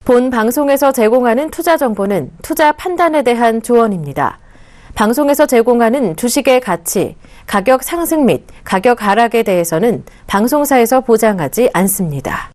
본 방송에서 제공하는 투자 정보는 투자 판단에 대한 조언입니다. 방송에서 제공하는 주식의 가치, 가격 상승 및 가격 하락에 대해서는 방송사에서 보장하지 않습니다.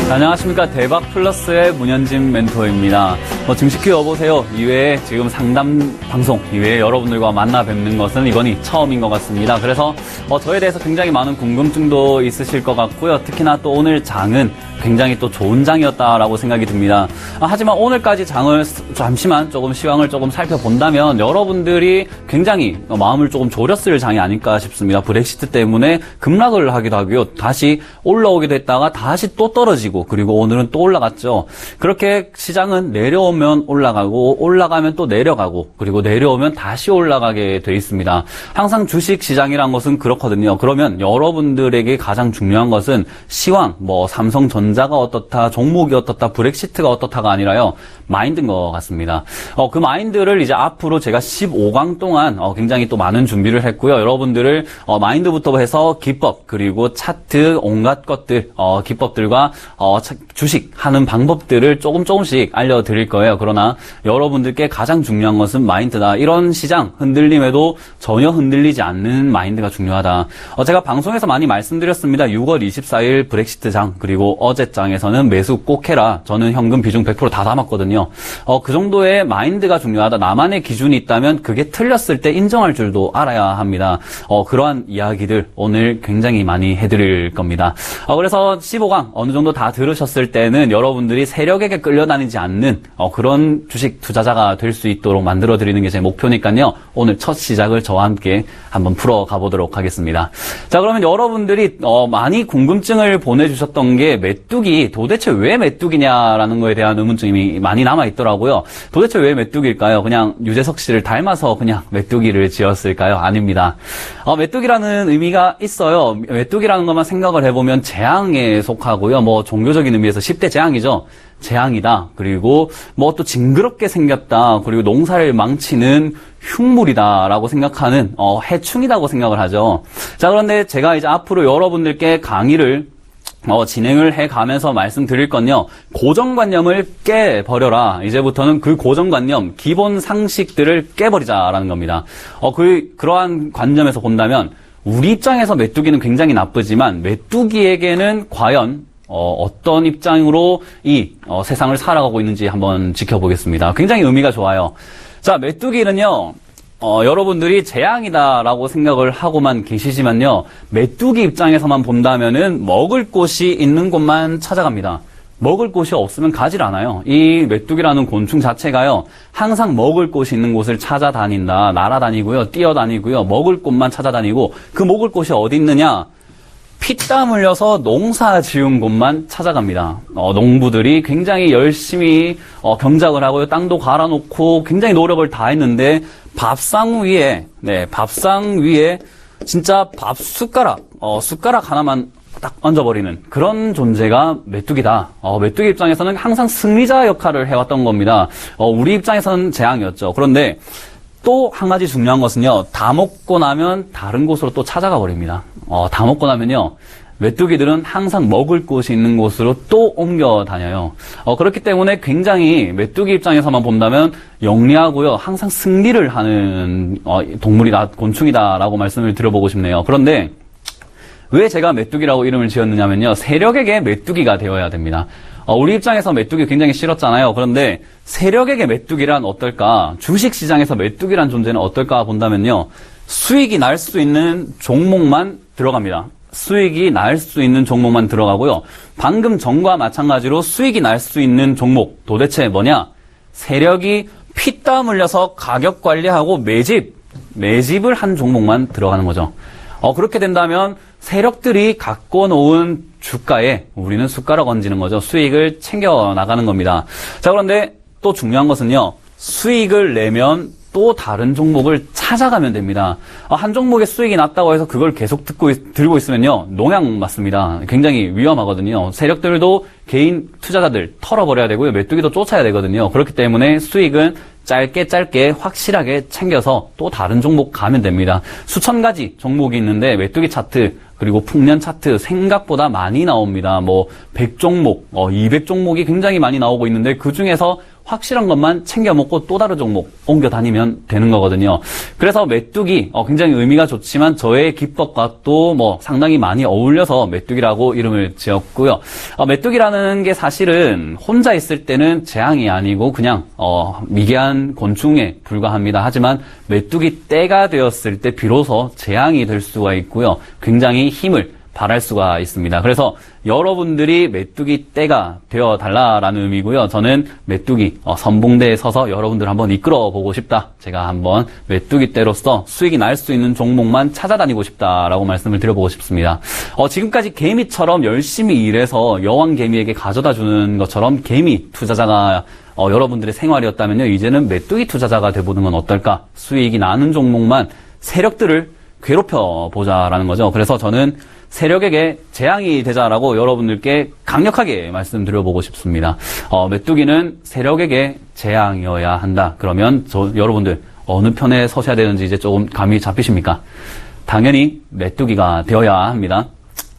안녕하십니까. 대박플러스의 문현진 멘토입니다. 증시큐 여보세요 이외에 지금 상담 방송 이외에 여러분들과 만나 뵙는 것은 이번이 처음인 것 같습니다. 그래서 저에 대해서 굉장히 많은 궁금증도 있으실 것 같고요. 특히나 또 오늘 장은 굉장히 또 좋은 장이었다라고 생각이 듭니다. 하지만 오늘까지 장을 잠시만 조금 시황을 조금 살펴본다면 여러분들이 굉장히 마음을 조금 졸였을 장이 아닐까 싶습니다. 브렉시트 때문에 급락을 하기도 하고요. 다시 올라오기도 했다가 다시 또 떨어지고 그리고 오늘은 또 올라갔죠. 그렇게 시장은 내려오면 올라가고 올라가면 또 내려가고 그리고 내려오면 다시 올라가게 돼 있습니다. 항상 주식 시장이란 것은 그렇거든요. 그러면 여러분들에게 가장 중요한 것은 시황, 삼성전자가 어떻다, 종목이 어떻다, 브렉시트가 어떻다가 아니라요. 마인드인 것 같습니다. 그 마인드를 이제 앞으로 제가 15강 동안 굉장히 또 많은 준비를 했고요. 여러분들을 마인드부터 해서 기법 그리고 차트 온갖 것들 기법들과 주식 하는 방법들을 조금씩 알려드릴 거예요. 그러나 여러분들께 가장 중요한 것은 마인드다. 이런 시장 흔들림에도 전혀 흔들리지 않는 마인드가 중요하다. 제가 방송에서 많이 말씀드렸습니다. 6월 24일 브렉시트 장 그리고 어제 장에서는 매수 꼭 해라. 저는 현금 비중 100% 다 담았거든요. 그 정도의 마인드가 중요하다. 나만의 기준이 있다면 그게 틀렸을 때 인정할 줄도 알아야 합니다. 그러한 이야기들 오늘 굉장히 많이 해드릴 겁니다. 그래서 15강 어느 정도 다 들으셨을 때는 여러분들이 세력에게 끌려다니지 않는 그런 주식 투자자가 될 수 있도록 만들어드리는 게 제 목표니까요. 오늘 첫 시작을 저와 함께 한번 풀어가 보도록 하겠습니다. 자, 그러면 여러분들이 많이 궁금증을 보내주셨던 게 메뚜기, 도대체 왜 메뚜기냐라는 거에 대한 의문점이 많이 남아있더라고요. 도대체 왜 메뚜기일까요? 그냥 유재석 씨를 닮아서 그냥 메뚜기를 지었을까요? 아닙니다. 메뚜기라는 의미가 있어요. 메뚜기라는 것만 생각을 해보면 재앙에 속하고요. 종교적인 의미에서 10대 재앙이죠. 재앙이다. 그리고 또 징그럽게 생겼다. 그리고 농사를 망치는 흉물이다라고 생각하는 해충이라고 생각을 하죠. 자, 그런데 제가 이제 앞으로 여러분들께 강의를 진행을 해가면서 말씀드릴 건요. 고정관념을 깨버려라. 이제부터는 그 고정관념, 기본 상식들을 깨버리자라는 겁니다. 그러한 관점에서 본다면 우리 입장에서 메뚜기는 굉장히 나쁘지만 메뚜기에게는 과연 어떤 입장으로 이 세상을 살아가고 있는지 한번 지켜보겠습니다. 굉장히 의미가 좋아요. 자, 메뚜기는요. 여러분들이 재앙이다라고 생각을 하고만 계시지만요. 메뚜기 입장에서만 본다면은 먹을 곳이 있는 곳만 찾아갑니다. 먹을 곳이 없으면 가질 않아요. 이 메뚜기라는 곤충 자체가요. 항상 먹을 곳이 있는 곳을 찾아다닌다. 날아다니고요. 뛰어다니고요. 먹을 곳만 찾아다니고 그 먹을 곳이 어디 있느냐? 피땀 흘려서 농사 지은 곳만 찾아갑니다. 농부들이 굉장히 열심히 경작을 하고요. 땅도 갈아놓고 굉장히 노력을 다 했는데 밥상 위에 진짜 밥 숟가락 하나만 딱 얹어버리는 그런 존재가 메뚜기다. 메뚜기 입장에서는 항상 승리자 역할을 해왔던 겁니다. 우리 입장에서는 재앙이었죠. 그런데 또 한 가지 중요한 것은요. 다 먹고 나면 다른 곳으로 또 찾아가 버립니다. 다 먹고 나면요. 메뚜기들은 항상 먹을 곳이 있는 곳으로 또 옮겨 다녀요. 그렇기 때문에 굉장히 메뚜기 입장에서만 본다면 영리하고요. 항상 승리를 하는 동물이다, 곤충이다라고 말씀을 드려보고 싶네요. 그런데 왜 제가 메뚜기라고 이름을 지었느냐면요. 세력에게 메뚜기가 되어야 됩니다. 우리 입장에서 메뚜기 굉장히 싫었잖아요. 그런데 세력에게 메뚜기란 어떨까? 주식시장에서 메뚜기란 존재는 어떨까 본다면요. 수익이 날 수 있는 종목만 들어갑니다. 수익이 날 수 있는 종목만 들어가고요. 방금 전과 마찬가지로 수익이 날 수 있는 종목 도대체 뭐냐? 세력이 피땀 흘려서 가격 관리하고 매집을 한 종목만 들어가는 거죠. 그렇게 된다면 세력들이 갖고 놓은 주가에 우리는 숟가락 얹는 거죠. 수익을 챙겨 나가는 겁니다. 자, 그런데 또 중요한 것은요. 수익을 내면 또 다른 종목을 찾아가면 됩니다. 한 종목의 수익이 났다고 해서 그걸 계속 들고 있으면요, 농약 맞습니다. 굉장히 위험하거든요. 세력들도 개인 투자자들 털어버려야 되고요, 메뚜기도 쫓아야 되거든요. 그렇기 때문에 수익은 짧게 확실하게 챙겨서 또 다른 종목 가면 됩니다. 수천 가지 종목이 있는데 메뚜기 차트 그리고 풍년 차트 생각보다 많이 나옵니다. 100종목, 200종목이 굉장히 많이 나오고 있는데 그 중에서 확실한 것만 챙겨 먹고 또 다른 종목 옮겨 다니면 되는 거거든요. 그래서 메뚜기 굉장히 의미가 좋지만 저의 기법과 또 상당히 많이 어울려서 메뚜기라고 이름을 지었고요. 메뚜기라는 게 사실은 혼자 있을 때는 재앙이 아니고 그냥 미개한 곤충에 불과합니다. 하지만 메뚜기 떼가 되었을 때 비로소 재앙이 될 수가 있고요. 굉장히 힘을 발할 수가 있습니다. 그래서 여러분들이 메뚜기 떼가 되어달라라는 의미고요. 저는 메뚜기 선봉대에 서서 여러분들 한번 이끌어 보고 싶다. 제가 한번 메뚜기 떼로서 수익이 날 수 있는 종목만 찾아다니고 싶다라고 말씀을 드려보고 싶습니다. 지금까지 개미처럼 열심히 일해서 여왕 개미에게 가져다 주는 것처럼 개미 투자자가 여러분들의 생활이었다면요. 이제는 메뚜기 투자자가 돼보는 건 어떨까? 수익이 나는 종목만 세력들을 괴롭혀 보자라는 거죠. 그래서 저는 세력에게 재앙이 되자라고 여러분들께 강력하게 말씀드려보고 싶습니다. 메뚜기는 세력에게 재앙이어야 한다. 그러면 여러분들 어느 편에 서셔야 되는지 이제 조금 감이 잡히십니까? 당연히 메뚜기가 되어야 합니다.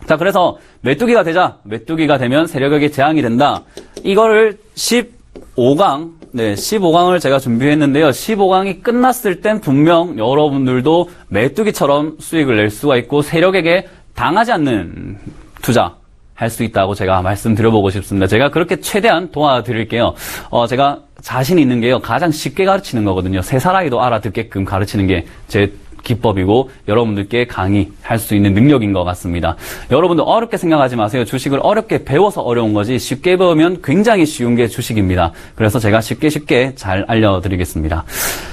자, 그래서 메뚜기가 되자. 메뚜기가 되면 세력에게 재앙이 된다. 이거를 15강, 15강을 제가 준비했는데요. 15강이 끝났을 땐 분명 여러분들도 메뚜기처럼 수익을 낼 수가 있고 세력에게 당하지 않는 투자 할 수 있다고 제가 말씀드려보고 싶습니다. 제가 그렇게 최대한 도와드릴게요. 제가 자신 있는 게요, 가장 쉽게 가르치는 거거든요. 3살 아이도 알아듣게끔 가르치는 게 제 기법이고 여러분들께 강의할 수 있는 능력인 것 같습니다. 여러분들 어렵게 생각하지 마세요. 주식을 어렵게 배워서 어려운 거지 쉽게 배우면 굉장히 쉬운 게 주식입니다. 그래서 제가 쉽게 잘 알려드리겠습니다.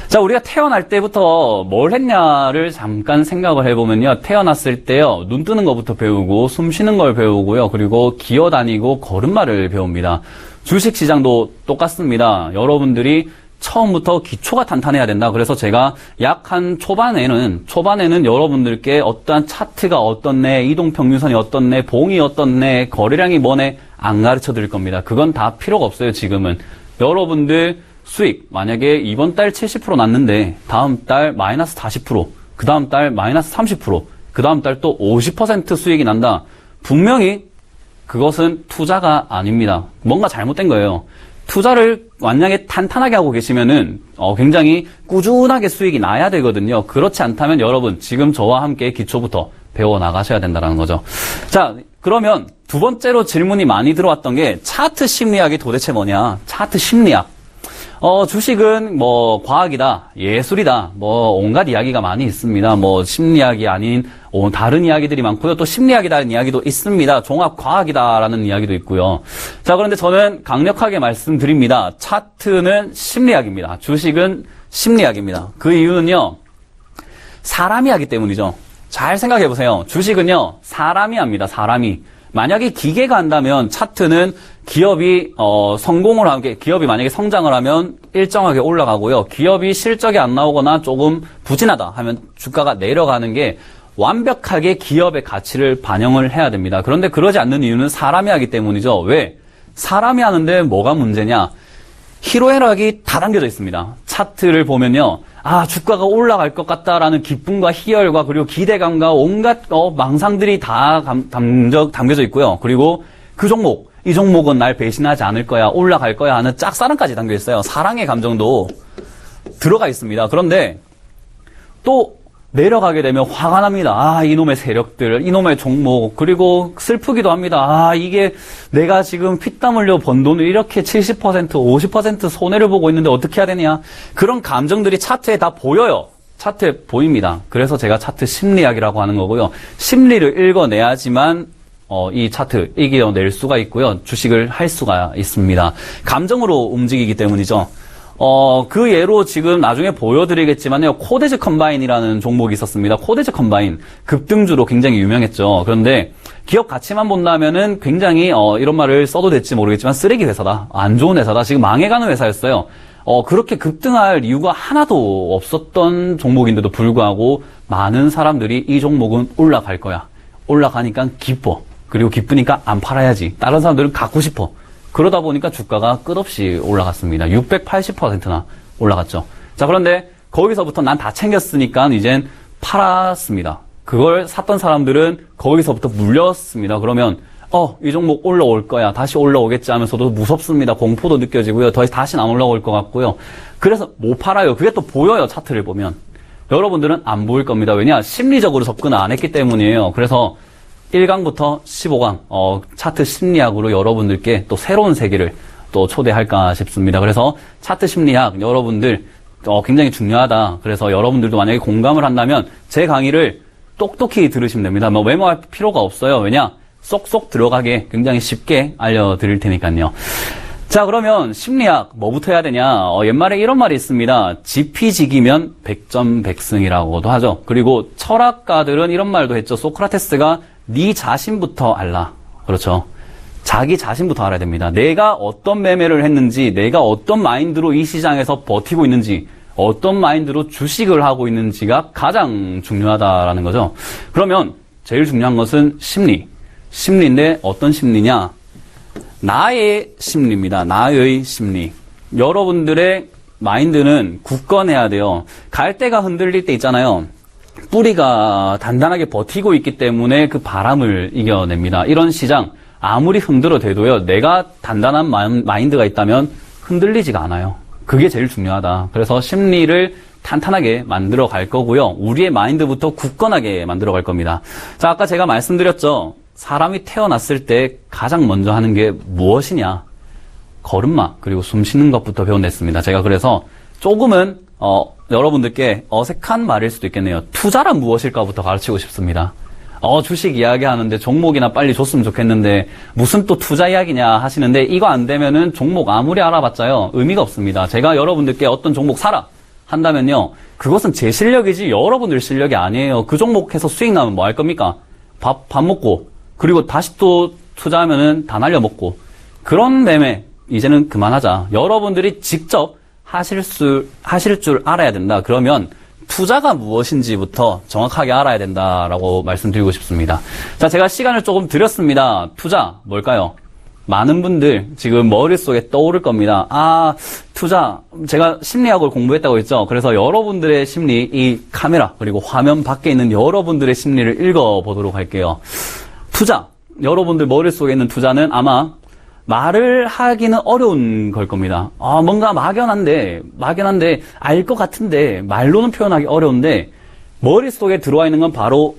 자, 우리가 태어날 때부터 뭘 했냐를 잠깐 생각을 해보면요. 태어났을 때요, 눈 뜨는 것부터 배우고 숨 쉬는 걸 배우고요. 그리고 기어다니고 걸음마를 배웁니다. 주식시장도 똑같습니다. 여러분들이 처음부터 기초가 탄탄해야 된다. 그래서 제가 약 한 초반에는 여러분들께 어떠한 차트가 어떻네, 이동평균선이 어떻네, 봉이 어떻네, 거래량이 뭐네 안 가르쳐 드릴 겁니다. 그건 다 필요가 없어요. 지금은 여러분들 수익 만약에 이번 달 70% 났는데 다음 달 마이너스 40%, 그 다음 달 마이너스 30%, 그 다음 달 또 50% 수익이 난다. 분명히 그것은 투자가 아닙니다. 뭔가 잘못된 거예요. 투자를 만약에 탄탄하게 하고 계시면은 굉장히 꾸준하게 수익이 나야 되거든요. 그렇지 않다면 여러분 지금 저와 함께 기초부터 배워 나가셔야 된다는 거죠. 자, 그러면 두 번째로 질문이 많이 들어왔던 게 차트 심리학이 도대체 뭐냐? 차트 심리학. 주식은 과학이다, 예술이다, 온갖 이야기가 많이 있습니다. 심리학이 아닌 다른 이야기들이 많고요. 또 심리학이라는 이야기도 있습니다. 종합과학이다라는 이야기도 있고요. 자, 그런데 저는 강력하게 말씀드립니다. 차트는 심리학입니다. 주식은 심리학입니다. 그 이유는요, 사람이 하기 때문이죠. 잘 생각해 보세요. 주식은요, 사람이 합니다. 사람이. 만약에 기계가 한다면 차트는 기업이 성공을 하게, 기업이 만약에 성장을 하면 일정하게 올라가고요. 기업이 실적이 안 나오거나 조금 부진하다 하면 주가가 내려가는 게 완벽하게 기업의 가치를 반영을 해야 됩니다. 그런데 그러지 않는 이유는 사람이 하기 때문이죠. 왜? 사람이 하는데 뭐가 문제냐? 희로애락이 다 담겨져 있습니다. 차트를 보면요. 주가가 올라갈 것 같다라는 기쁨과 희열과 그리고 기대감과 온갖 망상들이 다 담겨져 있고요. 그리고 그 종목, 이 종목은 날 배신하지 않을 거야, 올라갈 거야 하는 짝사랑까지 담겨 있어요. 사랑의 감정도 들어가 있습니다. 그런데 또 내려가게 되면 화가 납니다. 이놈의 세력들, 이놈의 종목, 그리고 슬프기도 합니다. 이게 내가 지금 피땀 흘려 번 돈을 이렇게 70%, 50% 손해를 보고 있는데 어떻게 해야 되냐. 그런 감정들이 차트에 다 보여요. 차트에 보입니다. 그래서 제가 차트 심리학이라고 하는 거고요. 심리를 읽어내야지만 이 차트 이겨낼 수가 있고요. 주식을 할 수가 있습니다. 감정으로 움직이기 때문이죠. 그 예로 지금 나중에 보여드리겠지만요. 코데즈 컴바인이라는 종목이 있었습니다. 코데즈 컴바인. 급등주로 굉장히 유명했죠. 그런데 기업 가치만 본다면은 굉장히, 이런 말을 써도 될지 모르겠지만 쓰레기 회사다. 안 좋은 회사다. 지금 망해가는 회사였어요. 그렇게 급등할 이유가 하나도 없었던 종목인데도 불구하고 많은 사람들이 이 종목은 올라갈 거야. 올라가니까 기뻐. 그리고 기쁘니까 안 팔아야지. 다른 사람들은 갖고 싶어. 그러다 보니까 주가가 끝없이 올라갔습니다. 680%나 올라갔죠. 자, 그런데 거기서부터 난 다 챙겼으니까 이젠 팔았습니다. 그걸 샀던 사람들은 거기서부터 물렸습니다. 그러면 이 종목 올라올 거야. 다시 올라오겠지 하면서도 무섭습니다. 공포도 느껴지고요. 다시는 안 올라올 것 같고요. 그래서 못 팔아요. 그게 또 보여요. 차트를 보면. 여러분들은 안 보일 겁니다. 왜냐? 심리적으로 접근을 안 했기 때문이에요. 그래서 1강부터 15강 차트 심리학으로 여러분들께 또 새로운 세계를 또 초대할까 싶습니다. 그래서 차트 심리학 여러분들 굉장히 중요하다. 그래서 여러분들도 만약에 공감을 한다면 제 강의를 똑똑히 들으시면 됩니다. 뭐 메모할 필요가 없어요. 왜냐? 쏙쏙 들어가게 굉장히 쉽게 알려드릴 테니까요. 자, 그러면 심리학 뭐부터 해야 되냐? 옛말에 이런 말이 있습니다. 지피지기면 백전백승이라고도 하죠. 그리고 철학가들은 이런 말도 했죠. 소크라테스가 네 자신부터 알라. 그렇죠. 자기 자신부터 알아야 됩니다. 내가 어떤 매매를 했는지, 내가 어떤 마인드로 이 시장에서 버티고 있는지, 어떤 마인드로 주식을 하고 있는지가 가장 중요하다라는 거죠. 그러면 제일 중요한 것은 심리인데 어떤 심리냐? 나의 심리입니다. 나의 심리. 여러분들의 마인드는 굳건해야 돼요. 갈대가 흔들릴 때 있잖아요. 뿌리가 단단하게 버티고 있기 때문에 그 바람을 이겨냅니다. 이런 시장 아무리 흔들어 대도요. 내가 단단한 마인드가 있다면 흔들리지가 않아요. 그게 제일 중요하다. 그래서 심리를 탄탄하게 만들어 갈 거고요. 우리의 마인드부터 굳건하게 만들어 갈 겁니다. 자, 아까 제가 말씀드렸죠. 사람이 태어났을 때 가장 먼저 하는 게 무엇이냐? 걸음마 그리고 숨 쉬는 것부터 배워냈습니다. 제가 그래서 조금은 여러분들께 어색한 말일 수도 있겠네요. 투자란 무엇일까부터 가르치고 싶습니다. 주식 이야기 하는데 종목이나 빨리 줬으면 좋겠는데 무슨 또 투자 이야기냐 하시는데 이거 안 되면은 종목 아무리 알아봤자요 의미가 없습니다. 제가 여러분들께 어떤 종목 사라 한다면요 그것은 제 실력이지 여러분들 실력이 아니에요. 그 종목에서 수익 나면 뭐 할 겁니까? 밥 먹고 그리고 다시 또 투자하면은 다 날려먹고 그런 매매 이제는 그만하자. 여러분들이 직접 하실 줄 알아야 된다. 그러면 투자가 무엇인지부터 정확하게 알아야 된다라고 말씀드리고 싶습니다. 자, 제가 시간을 조금 드렸습니다. 투자 뭘까요? 많은 분들 지금 머릿속에 떠오를 겁니다. 투자 제가 심리학을 공부했다고 했죠. 그래서 여러분들의 심리 이 카메라 그리고 화면 밖에 있는 여러분들의 심리를 읽어보도록 할게요. 투자 여러분들 머릿속에 있는 투자는 아마 말을 하기는 어려운 걸 겁니다. 뭔가 막연한데 알 것 같은데 말로는 표현하기 어려운데 머릿속에 들어와 있는 건 바로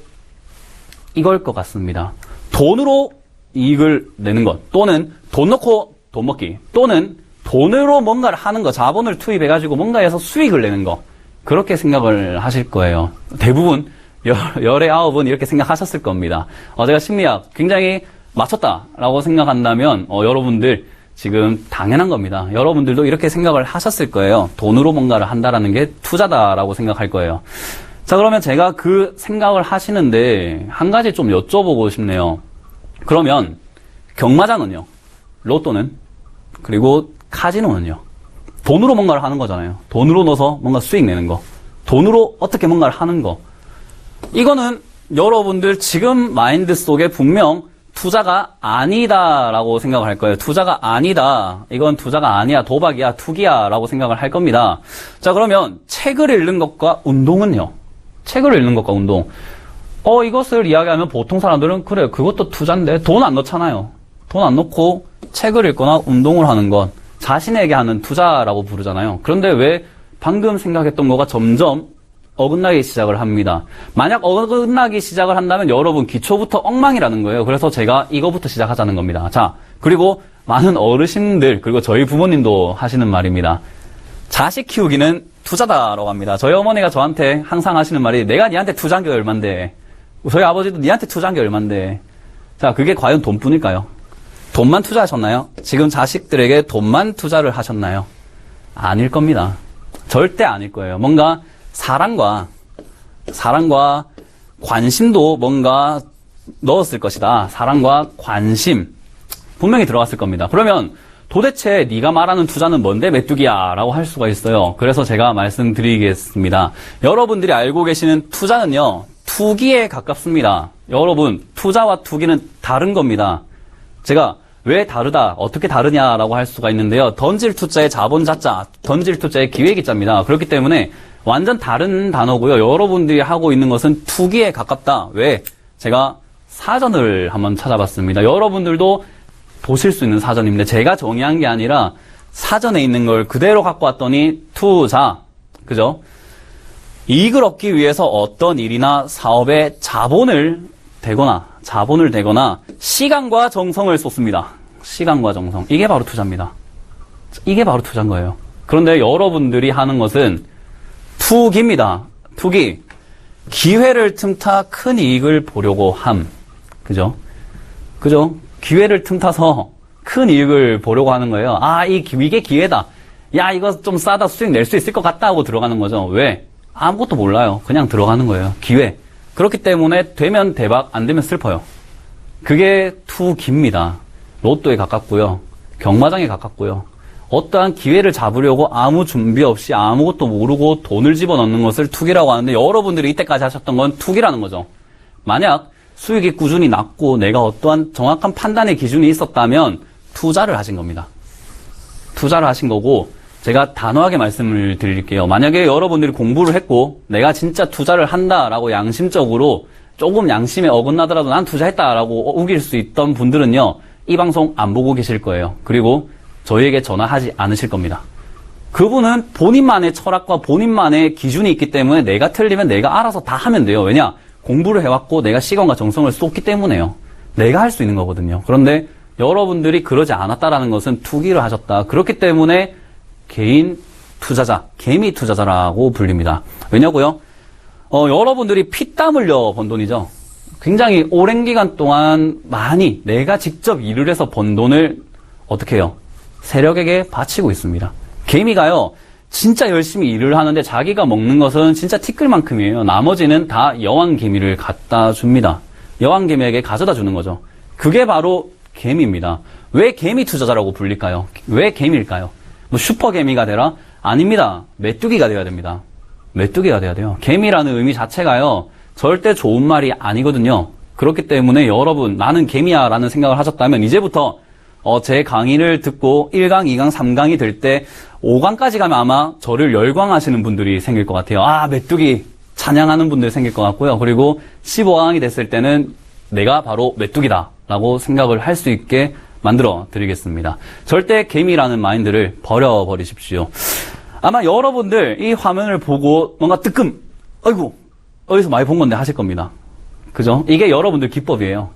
이걸 것 같습니다. 돈으로 이익을 내는 것 또는 돈 넣고 돈 먹기 또는 돈으로 뭔가를 하는 거 자본을 투입해가지고 뭔가에서 수익을 내는 거 그렇게 생각을 하실 거예요. 대부분 열의 9은 이렇게 생각하셨을 겁니다. 제가 심리학 굉장히 맞췄다라고 생각한다면 여러분들 지금 당연한 겁니다. 여러분들도 이렇게 생각을 하셨을 거예요. 돈으로 뭔가를 한다라는 게 투자다라고 생각할 거예요. 자, 그러면 제가 그 생각을 하시는데 한 가지 좀 여쭤보고 싶네요. 그러면 경마장은요? 로또는? 그리고 카지노는요? 돈으로 뭔가를 하는 거잖아요. 돈으로 넣어서 뭔가 수익 내는 거. 돈으로 어떻게 뭔가를 하는 거. 이거는 여러분들 지금 마인드 속에 분명 투자가 아니다라고 생각을 할 거예요. 투자가 아니다. 이건 투자가 아니야. 도박이야. 투기야. 라고 생각을 할 겁니다. 자, 그러면 책을 읽는 것과 운동은요? 책을 읽는 것과 운동. 이것을 이야기하면 보통 사람들은 그래, 그것도 투자인데 돈 안 넣잖아요. 돈 안 넣고 책을 읽거나 운동을 하는 건 자신에게 하는 투자라고 부르잖아요. 그런데 왜 방금 생각했던 거가 점점 어긋나기 시작을 합니다. 만약 어긋나기 시작을 한다면 여러분 기초부터 엉망이라는 거예요. 그래서 제가 이거부터 시작하자는 겁니다. 자, 그리고 많은 어르신들 그리고 저희 부모님도 하시는 말입니다. 자식 키우기는 투자다라고 합니다. 저희 어머니가 저한테 항상 하시는 말이 내가 니한테 투자한 게 얼만데 저희 아버지도 니한테 투자한 게 얼만데 자, 그게 과연 돈뿐일까요? 돈만 투자하셨나요? 지금 자식들에게 돈만 투자를 하셨나요? 아닐 겁니다. 절대 아닐 거예요. 뭔가 사랑과 관심도 뭔가 넣었을 것이다. 사랑과 관심 분명히 들어갔을 겁니다. 그러면 도대체 네가 말하는 투자는 뭔데 메뚜기야? 라고 할 수가 있어요. 그래서 제가 말씀드리겠습니다. 여러분들이 알고 계시는 투자는요, 투기에 가깝습니다. 여러분, 투자와 투기는 다른 겁니다. 제가 왜 다르다, 어떻게 다르냐라고 할 수가 있는데요. 던질 투자의 자본 자자, 던질 투자의 기획이 자입니다. 그렇기 때문에 완전 다른 단어고요. 여러분들이 하고 있는 것은 투기에 가깝다. 왜? 제가 사전을 한번 찾아봤습니다. 여러분들도 보실 수 있는 사전인데 제가 정의한 게 아니라 사전에 있는 걸 그대로 갖고 왔더니 투자, 그죠? 이익을 얻기 위해서 어떤 일이나 사업에 자본을 대거나 시간과 정성을 쏟습니다. 시간과 정성. 이게 바로 투자입니다. 이게 바로 투자인 거예요. 그런데 여러분들이 하는 것은 투기입니다. 투기. 기회를 틈타 큰 이익을 보려고 함. 그죠? 기회를 틈타서 큰 이익을 보려고 하는 거예요. 아, 이게 기회다. 야, 이거 좀 싸다 수익 낼 수 있을 것 같다 하고 들어가는 거죠. 왜? 아무것도 몰라요. 그냥 들어가는 거예요. 기회. 그렇기 때문에 되면 대박, 안 되면 슬퍼요. 그게 투기입니다. 로또에 가깝고요. 경마장에 가깝고요. 어떠한 기회를 잡으려고 아무 준비 없이 아무것도 모르고 돈을 집어넣는 것을 투기라고 하는데 여러분들이 이때까지 하셨던 건 투기라는 거죠. 만약 수익이 꾸준히 났고 내가 어떠한 정확한 판단의 기준이 있었다면 투자를 하신 겁니다. 투자를 하신 거고 제가 단호하게 말씀을 드릴게요. 만약에 여러분들이 공부를 했고 내가 진짜 투자를 한다라고 양심적으로 조금 양심에 어긋나더라도 난 투자했다라고 우길 수 있던 분들은요. 이 방송 안 보고 계실 거예요. 그리고 저희에게 전화하지 않으실 겁니다. 그분은 본인만의 철학과 본인만의 기준이 있기 때문에 내가 틀리면 내가 알아서 다 하면 돼요. 왜냐? 공부를 해왔고 내가 시간과 정성을 쏟기 때문에요. 내가 할 수 있는 거거든요. 그런데 여러분들이 그러지 않았다라는 것은 투기를 하셨다. 그렇기 때문에 개인 투자자, 개미 투자자라고 불립니다. 왜냐고요? 여러분들이 피땀 흘려 번 돈이죠. 굉장히 오랜 기간 동안 많이 내가 직접 일을 해서 번 돈을 어떻게 해요? 세력에게 바치고 있습니다. 개미가요, 진짜 열심히 일을 하는데 자기가 먹는 것은 진짜 티끌만큼이에요. 나머지는 다 여왕개미를 갖다 줍니다. 여왕개미에게 가져다 주는 거죠. 그게 바로 개미입니다. 왜 개미 투자자라고 불릴까요? 왜 개미일까요? 뭐 슈퍼개미가 되라? 아닙니다. 메뚜기가 되어야 됩니다. 메뚜기가 돼야 돼요. 개미라는 의미 자체가요, 절대 좋은 말이 아니거든요. 그렇기 때문에 여러분, 나는 개미야 라는 생각을 하셨다면 이제부터 제 강의를 듣고 1강, 2강, 3강이 될 때 5강까지 가면 아마 저를 열광하시는 분들이 생길 것 같아요. 아, 메뚜기 찬양하는 분들 생길 것 같고요. 그리고 15강이 됐을 때는 내가 바로 메뚜기다 라고 생각을 할 수 있게 만들어 드리겠습니다. 절대 개미라는 마인드를 버려버리십시오. 아마 여러분들 이 화면을 보고 뭔가 뜨끔, 아이고, 어디서 많이 본 건데 하실 겁니다. 그죠? 이게 여러분들 기법이에요.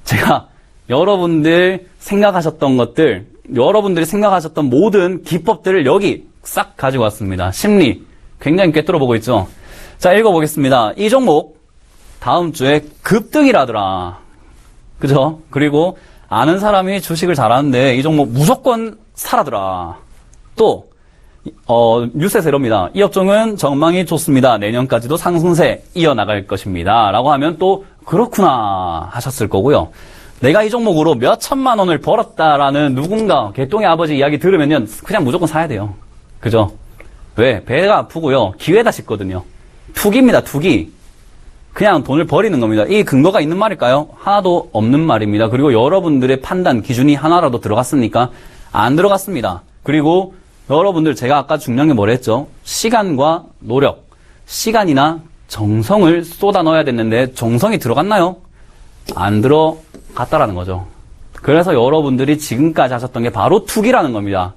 제가 여러분들 생각하셨던 것들, 여러분들이 생각하셨던 모든 기법들을 여기 싹 가지고 왔습니다. 심리, 굉장히 꿰뚫어 보고 있죠? 자, 읽어보겠습니다. 이 종목, 다음 주에 급등이라더라. 그죠? 그리고 아는 사람이 주식을 잘하는데 이 종목 무조건 사라더라. 또, 뉴스에서 이럽니다. 이 업종은 전망이 좋습니다. 내년까지도 상승세 이어나갈 것입니다. 라고 하면 또, 그렇구나 하셨을 거고요. 내가 이 종목으로 몇 천만 원을 벌었다라는 누군가 개똥의 아버지 이야기 들으면요, 그냥 무조건 사야 돼요. 그죠? 왜? 배가 아프고요. 기회다 싶거든요. 투기입니다. 투기. 그냥 돈을 버리는 겁니다. 이 근거가 있는 말일까요? 하나도 없는 말입니다. 그리고 여러분들의 판단 기준이 하나라도 들어갔습니까? 안 들어갔습니다. 그리고 여러분들, 제가 아까 중요한 게 뭐라 했죠? 시간과 노력, 시간이나 정성을 쏟아 넣어야 됐는데 정성이 들어갔나요? 안 들어갔다라는 거죠. 그래서 여러분들이 지금까지 하셨던 게 바로 투기라는 겁니다.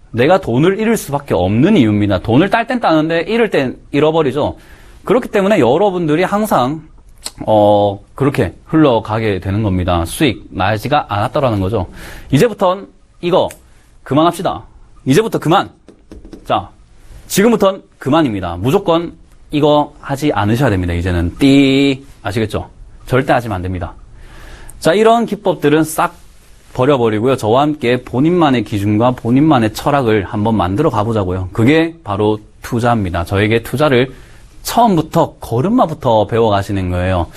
내가 돈을 잃을 수밖에 없는 이유입니다. 돈을 딸 땐 따는데 잃을 땐 잃어버리죠. 그렇기 때문에 여러분들이 항상 그렇게 흘러가게 되는 겁니다. 수익 나지가 않았다라는 거죠. 이제부턴 이거 그만합시다. 이제부터 그만. 자, 지금부턴 그만입니다. 무조건 이거 하지 않으셔야 됩니다. 이제는 아시겠죠? 절대 하시면 안 됩니다. 자, 이런 기법들은 싹 버려버리고요. 저와 함께 본인만의 기준과 본인만의 철학을 한번 만들어 가보자고요. 그게 바로 투자입니다. 저에게 투자를 처음부터 걸음마부터 배워가시는 거예요.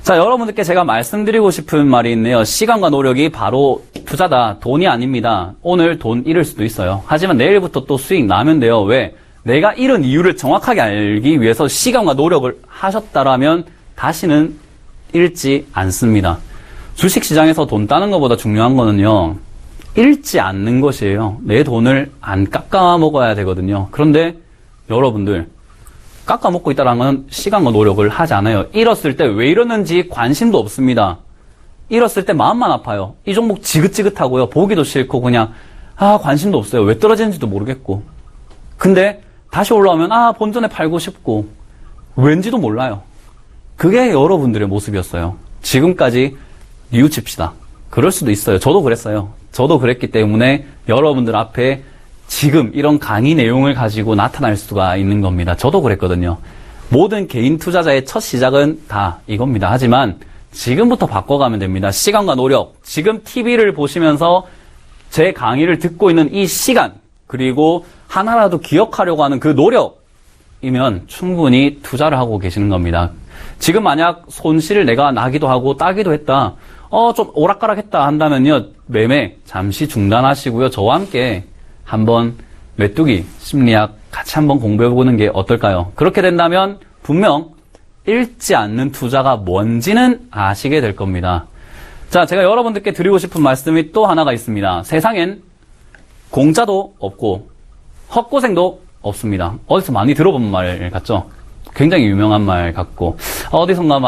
자, 여러분들께 제가 말씀드리고 싶은 말이 있네요. 시간과 노력이 바로 투자다. 돈이 아닙니다. 오늘 돈 잃을 수도 있어요. 하지만 내일부터 또 수익 나면 돼요. 왜? 내가 잃은 이유를 정확하게 알기 위해서 시간과 노력을 하셨다라면 다시는 잃지 않습니다. 주식시장에서 돈 따는 것보다 중요한 거는요, 잃지 않는 것이에요. 내 돈을 안 깎아 먹어야 되거든요. 그런데 여러분들, 깎아 먹고 있다는 건 시간과 노력을 하지 않아요. 잃었을 때 왜 이러는지 관심도 없습니다. 잃었을 때 마음만 아파요. 이 종목 지긋지긋하고요. 보기도 싫고 그냥 관심도 없어요. 왜 떨어지는지도 모르겠고. 근데 다시 올라오면 본전에 팔고 싶고 왠지도 몰라요. 그게 여러분들의 모습이었어요. 지금까지 뉘우칩시다. 그럴 수도 있어요. 저도 그랬어요. 저도 그랬기 때문에 여러분들 앞에 지금 이런 강의 내용을 가지고 나타날 수가 있는 겁니다. 저도 그랬거든요. 모든 개인 투자자의 첫 시작은 다 이겁니다. 하지만 지금부터 바꿔가면 됩니다. 시간과 노력. 지금 TV를 보시면서 제 강의를 듣고 있는 이 시간, 그리고 하나라도 기억하려고 하는 그 노력이면 충분히 투자를 하고 계시는 겁니다. 지금 만약 손실을 내가 나기도 하고 따기도 했다. 좀 오락가락했다 한다면요. 매매 잠시 중단하시고요. 저와 함께 한번 메뚜기 심리학 같이 한번 공부해보는 게 어떨까요? 그렇게 된다면 분명 잃지 않는 투자가 뭔지는 아시게 될 겁니다. 자, 제가 여러분들께 드리고 싶은 말씀이 또 하나가 있습니다. 세상엔 공짜도 없고 헛고생도 없습니다. 어디서 많이 들어본 말 같죠? 굉장히 유명한 말 같고 어디선가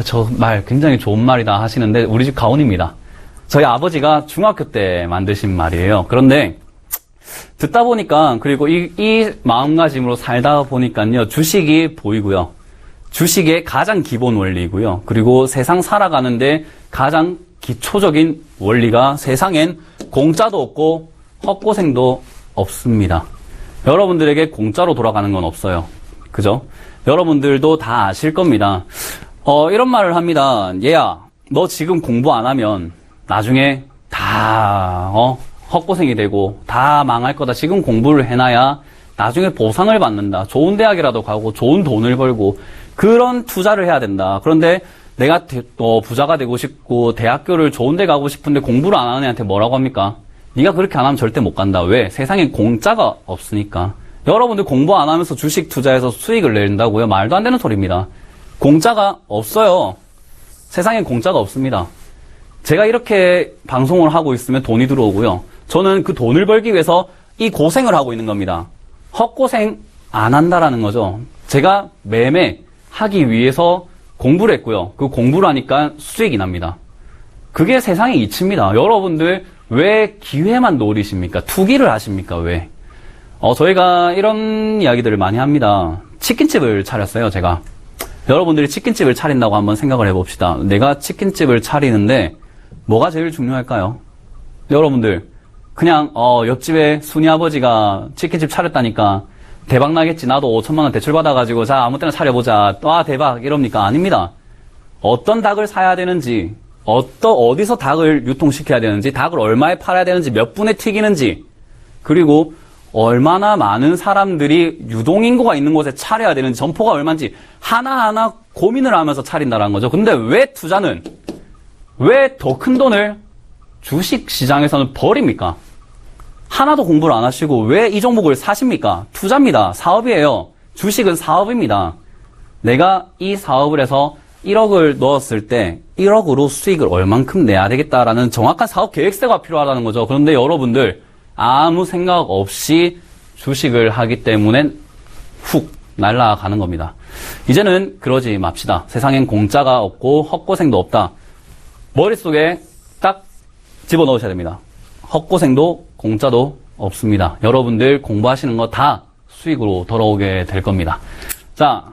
저 말 굉장히 좋은 말이다 하시는데 우리 집 가온입니다. 저희 아버지가 중학교 때 만드신 말이에요. 그런데 듣다 보니까, 그리고 이 마음가짐으로 살다 보니까요, 주식이 보이고요. 주식의 가장 기본 원리고요. 그리고 세상 살아가는데 가장 기초적인 원리가 세상엔 공짜도 없고 헛고생도 없습니다. 여러분들에게 공짜로 돌아가는 건 없어요. 그죠? 여러분들도 다 아실 겁니다. 이런 말을 합니다. 얘야, 너 지금 공부 안 하면 나중에 다, 헛고생이 되고 다 망할 거다. 지금 공부를 해놔야 나중에 보상을 받는다. 좋은 대학이라도 가고 좋은 돈을 벌고 그런 투자를 해야 된다. 그런데 내가 부자가 되고 싶고 대학교를 좋은 데 가고 싶은데 공부를 안 하는 애한테 뭐라고 합니까? 네가 그렇게 안 하면 절대 못 간다. 왜? 세상엔 공짜가 없으니까. 여러분들 공부 안 하면서 주식 투자해서 수익을 낸다고요? 말도 안 되는 소리입니다. 공짜가 없어요. 세상엔 공짜가 없습니다. 제가 이렇게 방송을 하고 있으면 돈이 들어오고요. 저는 그 돈을 벌기 위해서 이 고생을 하고 있는 겁니다. 헛고생 안 한다라는 거죠. 제가 매매하기 위해서 공부를 했고요. 그 공부를 하니까 수익이 납니다. 그게 세상의 이치입니다. 여러분들 왜 기회만 노리십니까? 투기를 하십니까? 왜? 저희가 이런 이야기들을 많이 합니다. 치킨집을 차렸어요, 제가. 여러분들이 치킨집을 차린다고 한번 생각을 해봅시다. 내가 치킨집을 차리는데 뭐가 제일 중요할까요? 여러분들 그냥 옆집에 순이 아버지가 치킨집 차렸다니까 대박 나겠지. 나도 5천만 원 대출 받아가지고 자 아무 때나 차려보자. 와 대박 이럽니까? 아닙니다. 어떤 닭을 사야 되는지, 어디서 닭을 유통시켜야 되는지, 닭을 얼마에 팔아야 되는지, 몇 분에 튀기는지, 그리고 얼마나 많은 사람들이 유동인구가 있는 곳에 차려야 되는지, 점포가 얼마인지 하나하나 고민을 하면서 차린다는 거죠. 근데 왜 투자는, 왜 더 큰 돈을 주식시장에서는 버립니까? 하나도 공부를 안 하시고 왜 이 종목을 사십니까? 투자입니다. 사업이에요. 주식은 사업입니다. 내가 이 사업을 해서 1억을 넣었을 때 1억으로 수익을 얼만큼 내야 되겠다라는 정확한 사업 계획서가 필요하다는 거죠. 그런데 여러분들 아무 생각 없이 주식을 하기 때문에 훅 날아가는 겁니다. 이제는 그러지 맙시다. 세상엔 공짜가 없고 헛고생도 없다. 머릿속에 딱 집어넣으셔야 됩니다. 헛고생도 공짜도 없습니다. 여러분들 공부하시는 거 다 수익으로 돌아오게 될 겁니다. 자,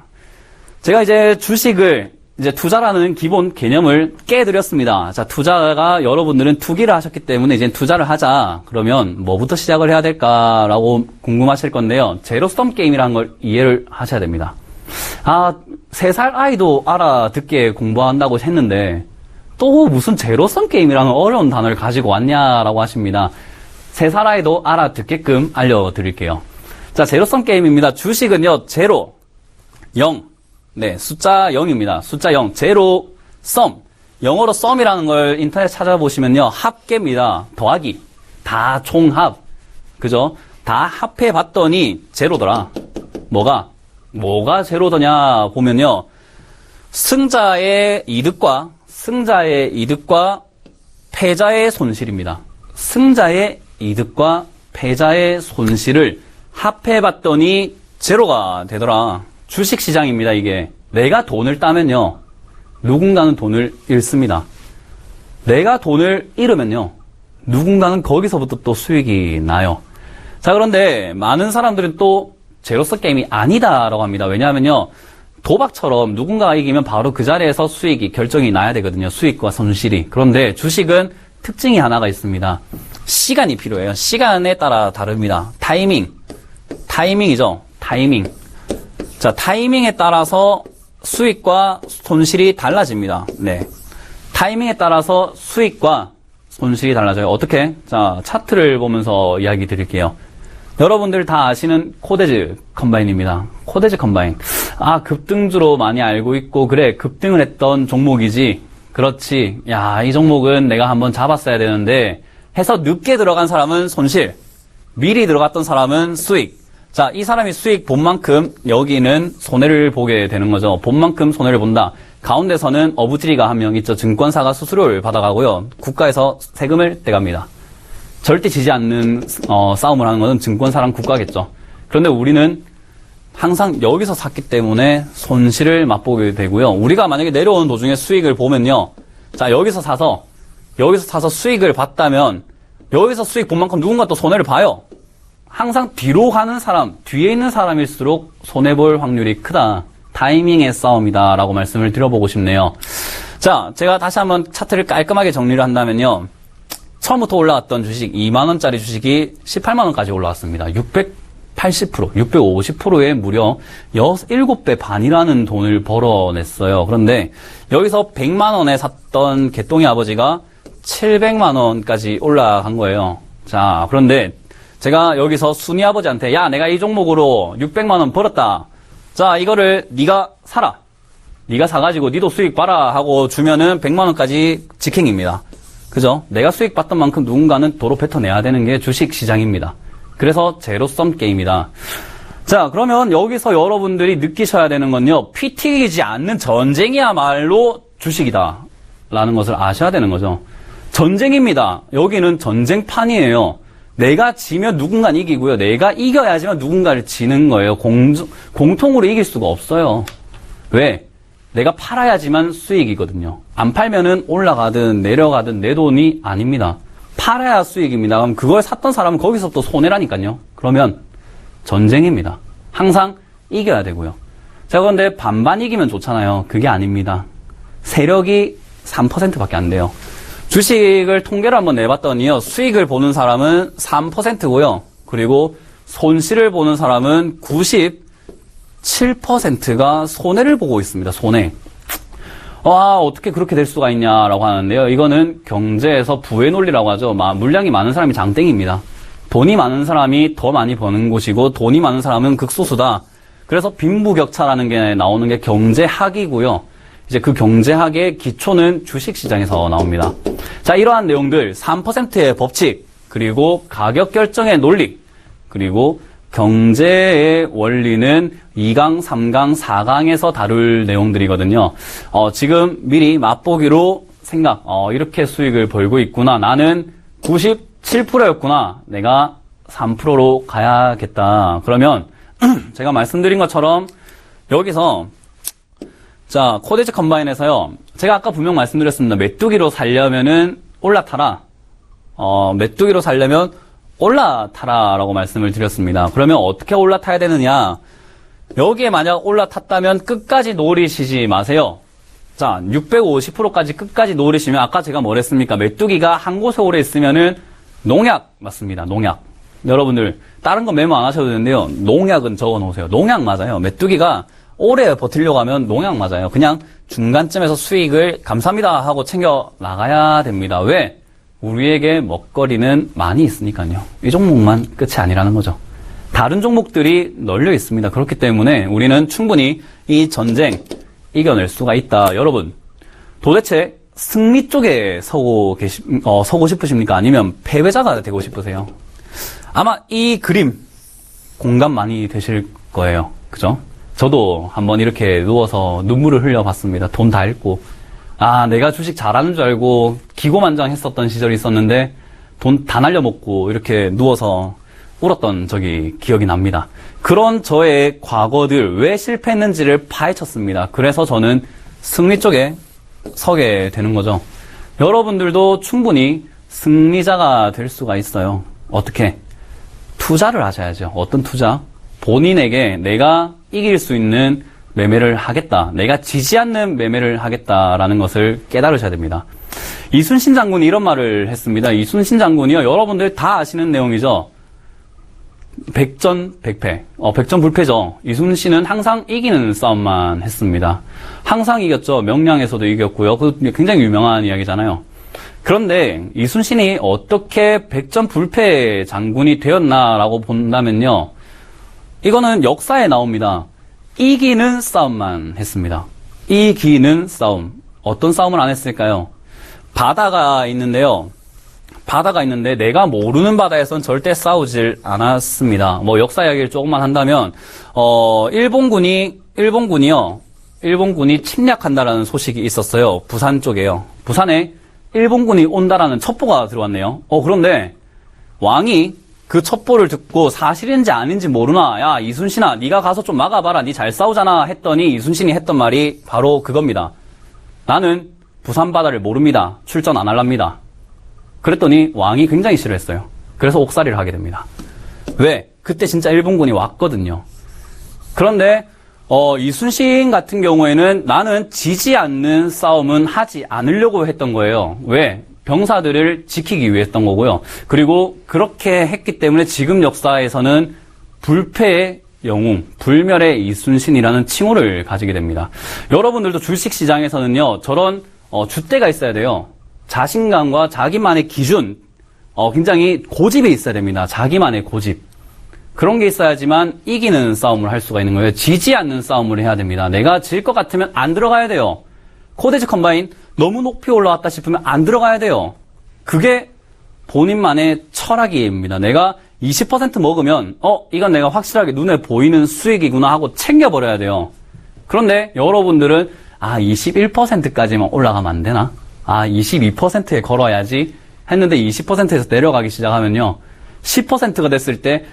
제가 이제 주식을 이제 투자라는 기본 개념을 깨드렸습니다. 자, 투자가 여러분들은 투기를 하셨기 때문에 이제 투자를 하자. 그러면 뭐부터 시작을 해야 될까라고 궁금하실 건데요. 제로섬 게임이라는 걸 이해를 하셔야 됩니다. 3살 아이도 알아듣게 공부한다고 했는데 또 무슨 제로섬 게임이라는 어려운 단어를 가지고 왔냐라고 하십니다. 3살 아이도 알아듣게끔 알려드릴게요. 자, 제로섬 게임입니다. 주식은요, 제로, 0, 네, 숫자 0입니다. 숫자 0. 제로, 썸. 영어로 썸이라는 걸 인터넷 찾아보시면요. 합계입니다. 더하기. 다 총합. 그죠? 다 합해 봤더니 제로더라. 뭐가 제로더냐 보면요. 승자의 이득과 패자의 손실입니다. 승자의 이득과 패자의 손실을 합해 봤더니 제로가 되더라. 주식시장입니다, 이게. 내가 돈을 따면요. 누군가는 돈을 잃습니다. 내가 돈을 잃으면요. 누군가는 거기서부터 또 수익이 나요. 자, 그런데 많은 사람들은 또 제로섬 게임이 아니다라고 합니다. 왜냐하면요. 도박처럼 누군가가 이기면 바로 그 자리에서 수익이 결정이 나야 되거든요. 수익과 손실이. 그런데 주식은 특징이 하나가 있습니다. 시간이 필요해요. 시간에 따라 다릅니다. 타이밍이죠. 타이밍. 자, 타이밍에 따라서 수익과 손실이 달라집니다. 네. 타이밍에 따라서 수익과 손실이 달라져요. 어떻게? 자, 차트를 보면서 이야기 드릴게요. 여러분들 다 아시는 코데즈 컴바인입니다. 코데즈 컴바인. 아, 급등주로 많이 알고 있고, 그래, 급등을 했던 종목이지. 그렇지. 야, 이 종목은 내가 한번 잡았어야 되는데, 해서 늦게 들어간 사람은 손실. 미리 들어갔던 사람은 수익. 자, 이 사람이 수익 본 만큼 여기는 손해를 보게 되는 거죠. 본 만큼 손해를 본다. 가운데서는 어부지리가 한 명 있죠. 증권사가 수수료를 받아가고요. 국가에서 세금을 떼갑니다. 절대 지지 않는 싸움을 하는 것은 증권사랑 국가겠죠. 그런데 우리는 항상 여기서 샀기 때문에 손실을 맛보게 되고요. 우리가 만약에 내려오는 도중에 수익을 보면요. 자, 여기서 사서 수익을 봤다면 여기서 수익 본 만큼 누군가 또 손해를 봐요. 항상 뒤로 가는 사람, 뒤에 있는 사람일수록 손해볼 확률이 크다. 타이밍의 싸움이다 라고 말씀을 드려보고 싶네요. 자, 제가 다시 한번 차트를 깔끔하게 정리를 한다면요. 처음부터 올라왔던 주식 2만원짜리 주식이 18만원까지 올라왔습니다. 650%에 무려 7배 반이라는 돈을 벌어냈어요. 그런데 여기서 100만원에 샀던 개똥이 아버지가 700만원까지 올라간 거예요. 자, 그런데 제가 여기서 순이 아버지한테 야, 내가 이 종목으로 600만원 벌었다. 자, 이거를 네가 사라. 네가 사가지고 니도 수익 봐라 하고 주면은 100만원까지 직행입니다. 그죠? 내가 수익 봤던 만큼 누군가는 도로 뱉어내야 되는 게 주식 시장입니다. 그래서 제로섬 게임이다. 자, 그러면 여기서 여러분들이 느끼셔야 되는 건요. 피 튀기지 않는 전쟁이야말로 주식이다. 라는 것을 아셔야 되는 거죠. 전쟁입니다. 여기는 전쟁판이에요. 내가 지면 누군가는 이기고요. 내가 이겨야지만 누군가를 지는 거예요. 공통으로 이길 수가 없어요. 왜? 내가 팔아야지만 수익이거든요. 안 팔면은 올라가든 내려가든 내 돈이 아닙니다. 팔아야 수익입니다. 그럼 그걸 샀던 사람은 거기서 또 손해라니까요. 그러면 전쟁입니다. 항상 이겨야 되고요. 자, 그런데 반반 이기면 좋잖아요. 그게 아닙니다. 세력이 3%밖에 안 돼요. 주식을 통계를 한번 내봤더니요. 수익을 보는 사람은 3%고요. 그리고 손실을 보는 사람은 97%가 손해를 보고 있습니다. 손해. 어떻게 그렇게 될 수가 있냐라고 하는데요. 이거는 경제에서 부의 논리라고 하죠. 물량이 많은 사람이 장땡입니다. 돈이 많은 사람이 더 많이 버는 곳이고 돈이 많은 사람은 극소수다. 그래서 빈부격차라는 게 나오는 게 경제학이고요. 이제 그 경제학의 기초는 주식시장에서 나옵니다. 자, 이러한 내용들 3%의 법칙, 그리고 가격 결정의 논리, 그리고 경제의 원리는 2강, 3강, 4강에서 다룰 내용들이거든요. 지금 미리 맛보기로 생각, 이렇게 수익을 벌고 있구나. 나는 97%였구나. 내가 3%로 가야겠다. 그러면 제가 말씀드린 것처럼 여기서 자, 코데즈 컴바인에서요. 제가 아까 분명 말씀드렸습니다. 메뚜기로 살려면은 올라타라. 메뚜기로 살려면 올라타라라고 말씀을 드렸습니다. 그러면 어떻게 올라타야 되느냐? 여기에 만약 올라탔다면 끝까지 노리시지 마세요. 자, 650%까지 끝까지 노리시면 아까 제가 뭐랬습니까? 메뚜기가 한 곳에 오래 있으면은 농약 맞습니다. 농약. 여러분들 다른 거 메모 안 하셔도 되는데요. 농약은 적어 놓으세요. 농약 맞아요. 메뚜기가 오래 버티려고 하면 농약 맞아요. 그냥 중간쯤에서 수익을 감사합니다 하고 챙겨 나가야 됩니다. 왜? 우리에게 먹거리는 많이 있으니까요. 이 종목만 끝이 아니라는 거죠. 다른 종목들이 널려 있습니다. 그렇기 때문에 우리는 충분히 이 전쟁 이겨낼 수가 있다. 여러분, 도대체 승리 쪽에 서고 싶으십니까? 아니면 패배자가 되고 싶으세요? 아마 이 그림 공감 많이 되실 거예요. 그죠? 저도 한번 이렇게 누워서 눈물을 흘려봤습니다. 돈 다 잃고. 내가 주식 잘하는 줄 알고 기고만장했었던 시절이 있었는데 돈 다 날려먹고 이렇게 누워서 울었던 적이 기억이 납니다. 그런 저의 과거들 왜 실패했는지를 파헤쳤습니다. 그래서 저는 승리 쪽에 서게 되는 거죠. 여러분들도 충분히 승리자가 될 수가 있어요. 어떻게? 투자를 하셔야죠. 어떤 투자? 본인에게 내가 이길 수 있는 매매를 하겠다. 내가 지지 않는 매매를 하겠다라는 것을 깨달으셔야 됩니다. 이순신 장군이 이런 말을 했습니다. 이순신 장군이요. 여러분들 다 아시는 내용이죠. 백전백패. 백전불패죠. 이순신은 항상 이기는 싸움만 했습니다. 항상 이겼죠. 명량에서도 이겼고요. 그 굉장히 유명한 이야기잖아요. 그런데 이순신이 어떻게 백전불패 장군이 되었나라고 본다면요. 이거는 역사에 나옵니다. 이기는 싸움만 했습니다. 이기는 싸움. 어떤 싸움을 안 했을까요? 바다가 있는데요. 바다가 있는데 내가 모르는 바다에선 절대 싸우질 않았습니다. 역사 이야기를 조금만 한다면 일본군이 침략한다라는 소식이 있었어요. 부산 쪽에요. 부산에 일본군이 온다라는 첩보가 들어왔네요. 그런데 왕이 그 첩보를 듣고 사실인지 아닌지 모르나, 야 이순신아 네가 가서 좀 막아봐라. 네 잘 싸우잖아 했더니 이순신이 했던 말이 바로 그겁니다. 나는 부산 바다를 모릅니다. 출전 안 할랍니다. 그랬더니 왕이 굉장히 싫어했어요. 그래서 옥살이를 하게 됩니다. 왜? 그때 진짜 일본군이 왔거든요. 그런데 이순신 같은 경우에는 나는 지지 않는 싸움은 하지 않으려고 했던 거예요. 왜? 병사들을 지키기 위해 했던 거고요. 그리고 그렇게 했기 때문에 지금 역사에서는 불패의 영웅, 불멸의 이순신이라는 칭호를 가지게 됩니다. 여러분들도 주식시장에서는요, 저런 줏대가 있어야 돼요. 자신감과 자기만의 기준, 굉장히 고집이 있어야 됩니다. 자기만의 고집. 그런 게 있어야지만 이기는 싸움을 할 수가 있는 거예요. 지지 않는 싸움을 해야 됩니다. 내가 질 것 같으면 안 들어가야 돼요. 코데지 컴바인 너무 높이 올라왔다 싶으면 안 들어가야 돼요. 그게 본인만의 철학입니다. 내가 20% 먹으면 이건 내가 확실하게 눈에 보이는 수익이구나 하고 챙겨버려야 돼요. 그런데 여러분들은 21%까지만 올라가면 안 되나? 22%에 걸어야지 했는데 20%에서 내려가기 시작하면요. 10%가 됐을 때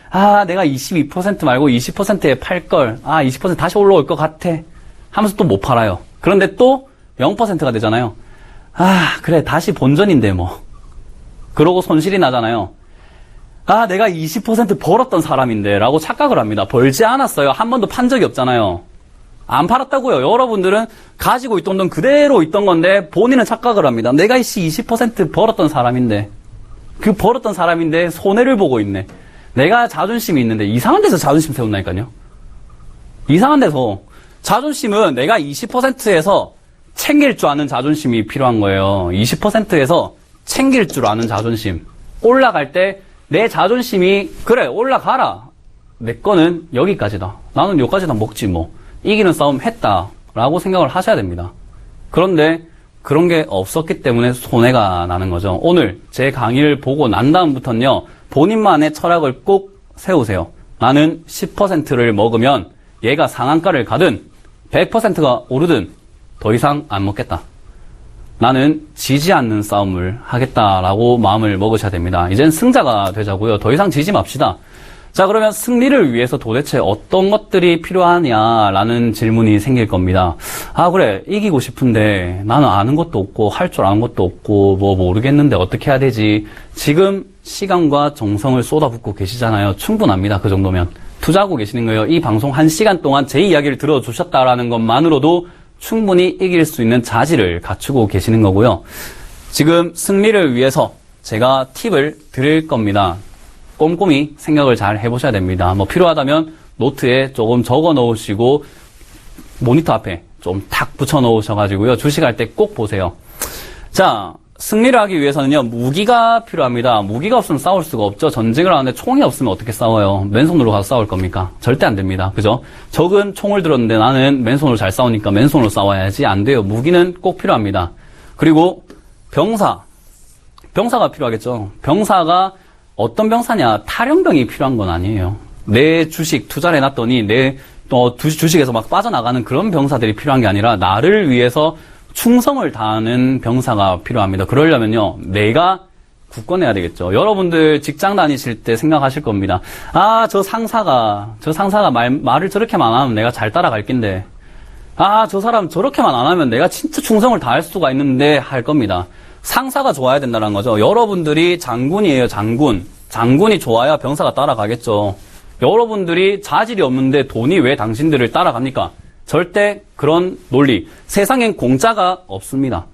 내가 22% 말고 20%에 팔걸. 20% 다시 올라올 것 같아. 하면서 또 못 팔아요. 그런데 또 0%가 되잖아요. 그래 다시 본전인데 뭐. 그러고 손실이 나잖아요. 내가 20% 벌었던 사람인데 라고 착각을 합니다. 벌지 않았어요. 한 번도 판 적이 없잖아요. 안 팔았다고요. 여러분들은 가지고 있던 돈 그대로 있던 건데 본인은 착각을 합니다. 내가 20% 벌었던 사람인데, 그 벌었던 사람인데 손해를 보고 있네. 내가 자존심이 있는데 이상한 데서 자존심 세운다니까요. 이상한 데서. 자존심은 내가 20%에서 챙길 줄 아는 자존심이 필요한 거예요. 20%에서 챙길 줄 아는 자존심. 올라갈 때 내 자존심이 그래 올라가라. 내 거는 여기까지다. 나는 여기까지다 먹지 뭐. 이기는 싸움 했다라고 생각을 하셔야 됩니다. 그런데 그런 게 없었기 때문에 손해가 나는 거죠. 오늘 제 강의를 보고 난 다음부터는요. 본인만의 철학을 꼭 세우세요. 나는 10%를 먹으면 얘가 상한가를 가든 100%가 오르든 더 이상 안 먹겠다. 나는 지지 않는 싸움을 하겠다라고 마음을 먹으셔야 됩니다. 이젠 승자가 되자고요. 더 이상 지지 맙시다. 자, 그러면 승리를 위해서 도대체 어떤 것들이 필요하냐라는 질문이 생길 겁니다. 그래, 이기고 싶은데 나는 아는 것도 없고 할 줄 아는 것도 없고 뭐 모르겠는데 어떻게 해야 되지? 지금 시간과 정성을 쏟아붓고 계시잖아요. 충분합니다. 그 정도면. 투자하고 계시는 거예요. 이 방송 1시간 동안 제 이야기를 들어주셨다라는 것만으로도 충분히 이길 수 있는 자질을 갖추고 계시는 거고요. 지금 승리를 위해서 제가 팁을 드릴 겁니다. 꼼꼼히 생각을 잘 해보셔야 됩니다. 필요하다면 노트에 조금 적어 놓으시고 모니터 앞에 좀 탁 붙여 놓으셔가지고요. 주식할 때 꼭 보세요. 자, 승리를 하기 위해서는요, 무기가 필요합니다. 무기가 없으면 싸울 수가 없죠. 전쟁을 하는데 총이 없으면 어떻게 싸워요? 맨손으로 가서 싸울 겁니까? 절대 안 됩니다. 그죠? 적은 총을 들었는데 나는 맨손으로 잘 싸우니까 맨손으로 싸워야지. 안 돼요. 무기는 꼭 필요합니다. 그리고 병사가 필요하겠죠. 병사가 어떤 병사냐? 탈영병이 필요한 건 아니에요. 내 주식 투자를 해놨더니 내 주식에서 막 빠져나가는 그런 병사들이 필요한 게 아니라 나를 위해서 충성을 다하는 병사가 필요합니다. 그러려면요, 내가 굳건해야 되겠죠. 여러분들 직장 다니실 때 생각하실 겁니다. 아, 저 상사가 말을 저렇게만 안 하면 내가 잘 따라갈 낀데. 아, 저 사람 저렇게만 안 하면 내가 진짜 충성을 다할 수가 있는데 할 겁니다. 상사가 좋아야 된다는 거죠. 여러분들이 장군이에요, 장군. 장군이 좋아야 병사가 따라가겠죠. 여러분들이 자질이 없는데 돈이 왜 당신들을 따라갑니까? 절대 그런 논리. 세상엔 공짜가 없습니다.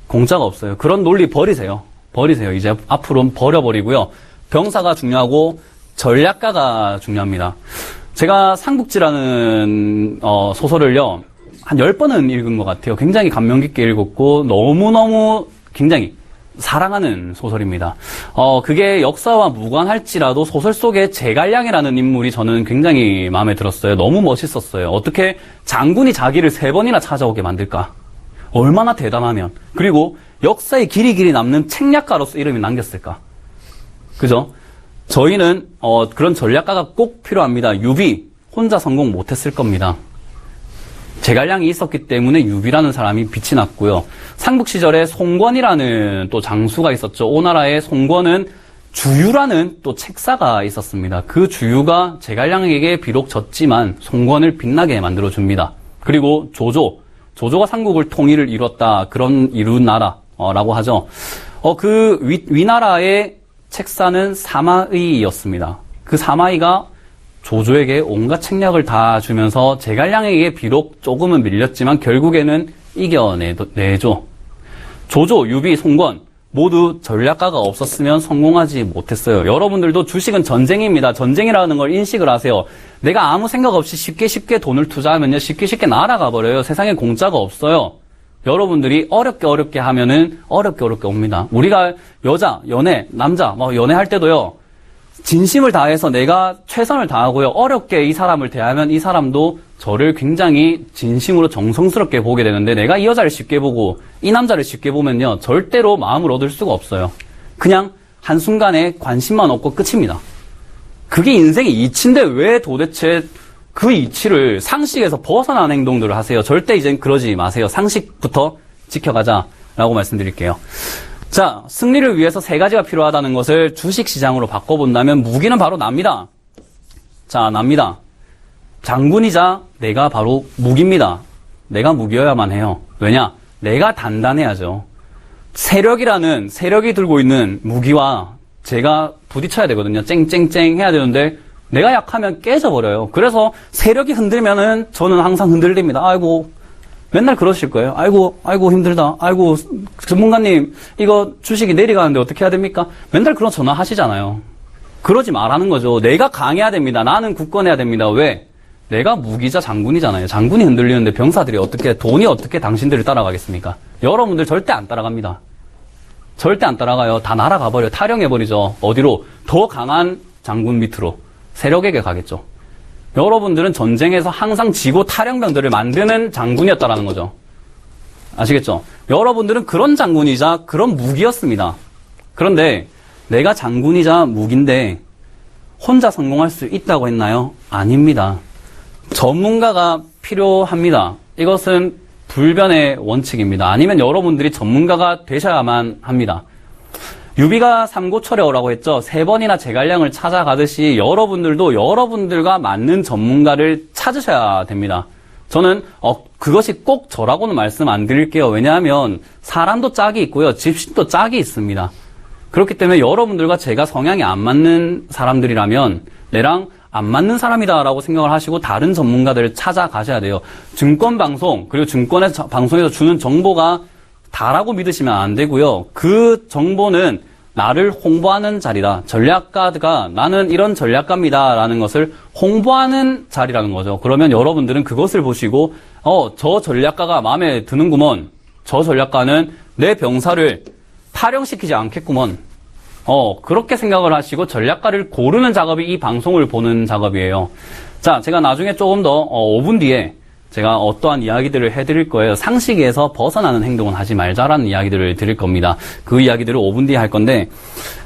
공짜가 없어요. 그런 논리 버리세요. 버리세요. 이제 앞으로는 버려버리고요. 병사가 중요하고 전략가가 중요합니다. 제가 상북지라는 소설을요, 한 10번은 읽은 것 같아요. 굉장히 감명 깊게 읽었고 너무너무 굉장히 사랑하는 소설입니다. 그게 역사와 무관할지라도 소설 속에 제갈량이라는 인물이 저는 굉장히 마음에 들었어요. 너무 멋있었어요. 어떻게 장군이 자기를 3번이나 찾아오게 만들까? 얼마나 대단하면. 그리고 역사에 길이 남는 책략가로서 이름이 남겼을까? 그죠? 저희는 그런 전략가가 꼭 필요합니다. 유비 혼자 성공 못했을 겁니다. 제갈량이 있었기 때문에 유비라는 사람이 빛이 났고요. 삼국 시절에 송권이라는 또 장수가 있었죠. 오나라에 송권은 주유라는 또 책사가 있었습니다. 그 주유가 제갈량에게 비록 졌지만 송권을 빛나게 만들어줍니다. 그리고 조조가 삼국을 통일을 이뤘다. 이룬 나라라고 하죠. 그 위나라의 책사는 사마의였습니다. 그 사마의가 조조에게 온갖 책략을 다 주면서 제갈량에게 비록 조금은 밀렸지만 결국에는 이겨내죠. 조조, 유비, 송권 모두 전략가가 없었으면 성공하지 못했어요. 여러분들도 주식은 전쟁입니다. 전쟁이라는 걸 인식을 하세요. 내가 아무 생각 없이 쉽게 돈을 투자하면요, 쉽게 날아가 버려요. 세상에 공짜가 없어요. 여러분들이 어렵게 하면은 어렵게 옵니다. 우리가 여자, 연애, 남자 연애할 때도요, 진심을 다해서 내가 최선을 다하고요, 어렵게 이 사람을 대하면 이 사람도 저를 굉장히 진심으로 정성스럽게 보게 되는데, 내가 이 여자를 쉽게 보고 이 남자를 쉽게 보면요, 절대로 마음을 얻을 수가 없어요. 그냥 한순간에 관심만 얻고 끝입니다. 그게 인생의 이치인데 왜 도대체 그 이치를 상식에서 벗어난 행동들을 하세요? 절대 이젠 그러지 마세요. 상식부터 지켜가자라고 말씀드릴게요. 자, 승리를 위해서 3가지가 필요하다는 것을 주식시장으로 바꿔본다면 무기는 바로 납니다. 자, 납니다. 장군이자 내가 바로 무기입니다. 내가 무기여야만 해요. 왜냐? 내가 단단해야죠. 세력이 들고 있는 무기와 제가 부딪혀야 되거든요. 쨍쨍쨍 해야 되는데 내가 약하면 깨져버려요. 그래서 세력이 흔들면은 저는 항상 흔들립니다. 아이고, 맨날 그러실 거예요. 아이고 힘들다. 아이고 전문가님 이거 주식이 내려가는데 어떻게 해야 됩니까? 맨날 그런 전화 하시잖아요. 그러지 말라는 거죠. 내가 강해야 됩니다. 나는 굳건해야 됩니다. 왜? 내가 무기자 장군이잖아요. 장군이 흔들리는데 병사들이 돈이 어떻게 당신들을 따라가겠습니까? 여러분들 절대 안 따라갑니다. 절대 안 따라가요. 다 날아가버려. 탈영해버리죠. 어디로? 더 강한 장군 밑으로. 세력에게 가겠죠. 여러분들은 전쟁에서 항상 지고 탈영병들을 만드는 장군이었다라는 거죠. 아시겠죠? 여러분들은 그런 장군이자 그런 무기였습니다. 그런데 내가 장군이자 무기인데 혼자 성공할 수 있다고 했나요? 아닙니다. 전문가가 필요합니다. 이것은 불변의 원칙입니다. 아니면 여러분들이 전문가가 되셔야만 합니다. 유비가 삼고초려라고 했죠. 3번이나 제갈량을 찾아가듯이 여러분들도 여러분들과 맞는 전문가를 찾으셔야 됩니다. 저는 그것이 꼭 저라고는 말씀 안 드릴게요. 왜냐하면 사람도 짝이 있고요, 집신도 짝이 있습니다. 그렇기 때문에 여러분들과 제가 성향이 안 맞는 사람들이라면 내랑 안 맞는 사람이다라고 생각을 하시고 다른 전문가들을 찾아가셔야 돼요. 증권방송, 그리고 방송에서 주는 정보가 다라고 믿으시면 안 되고요. 그 정보는 나를 홍보하는 자리다. 전략가가 나는 이런 전략가입니다라는 것을 홍보하는 자리라는 거죠. 그러면 여러분들은 그것을 보시고 저 전략가가 마음에 드는구먼. 저 전략가는 내 병사를 탈영시키지 않겠구먼. 그렇게 생각을 하시고 전략가를 고르는 작업이 이 방송을 보는 작업이에요. 자, 제가 나중에 조금 더 5분 뒤에 제가 어떠한 이야기들을 해드릴 거예요. 상식에서 벗어나는 행동은 하지 말자라는 이야기들을 드릴 겁니다. 그 이야기들을 5분 뒤에 할 건데,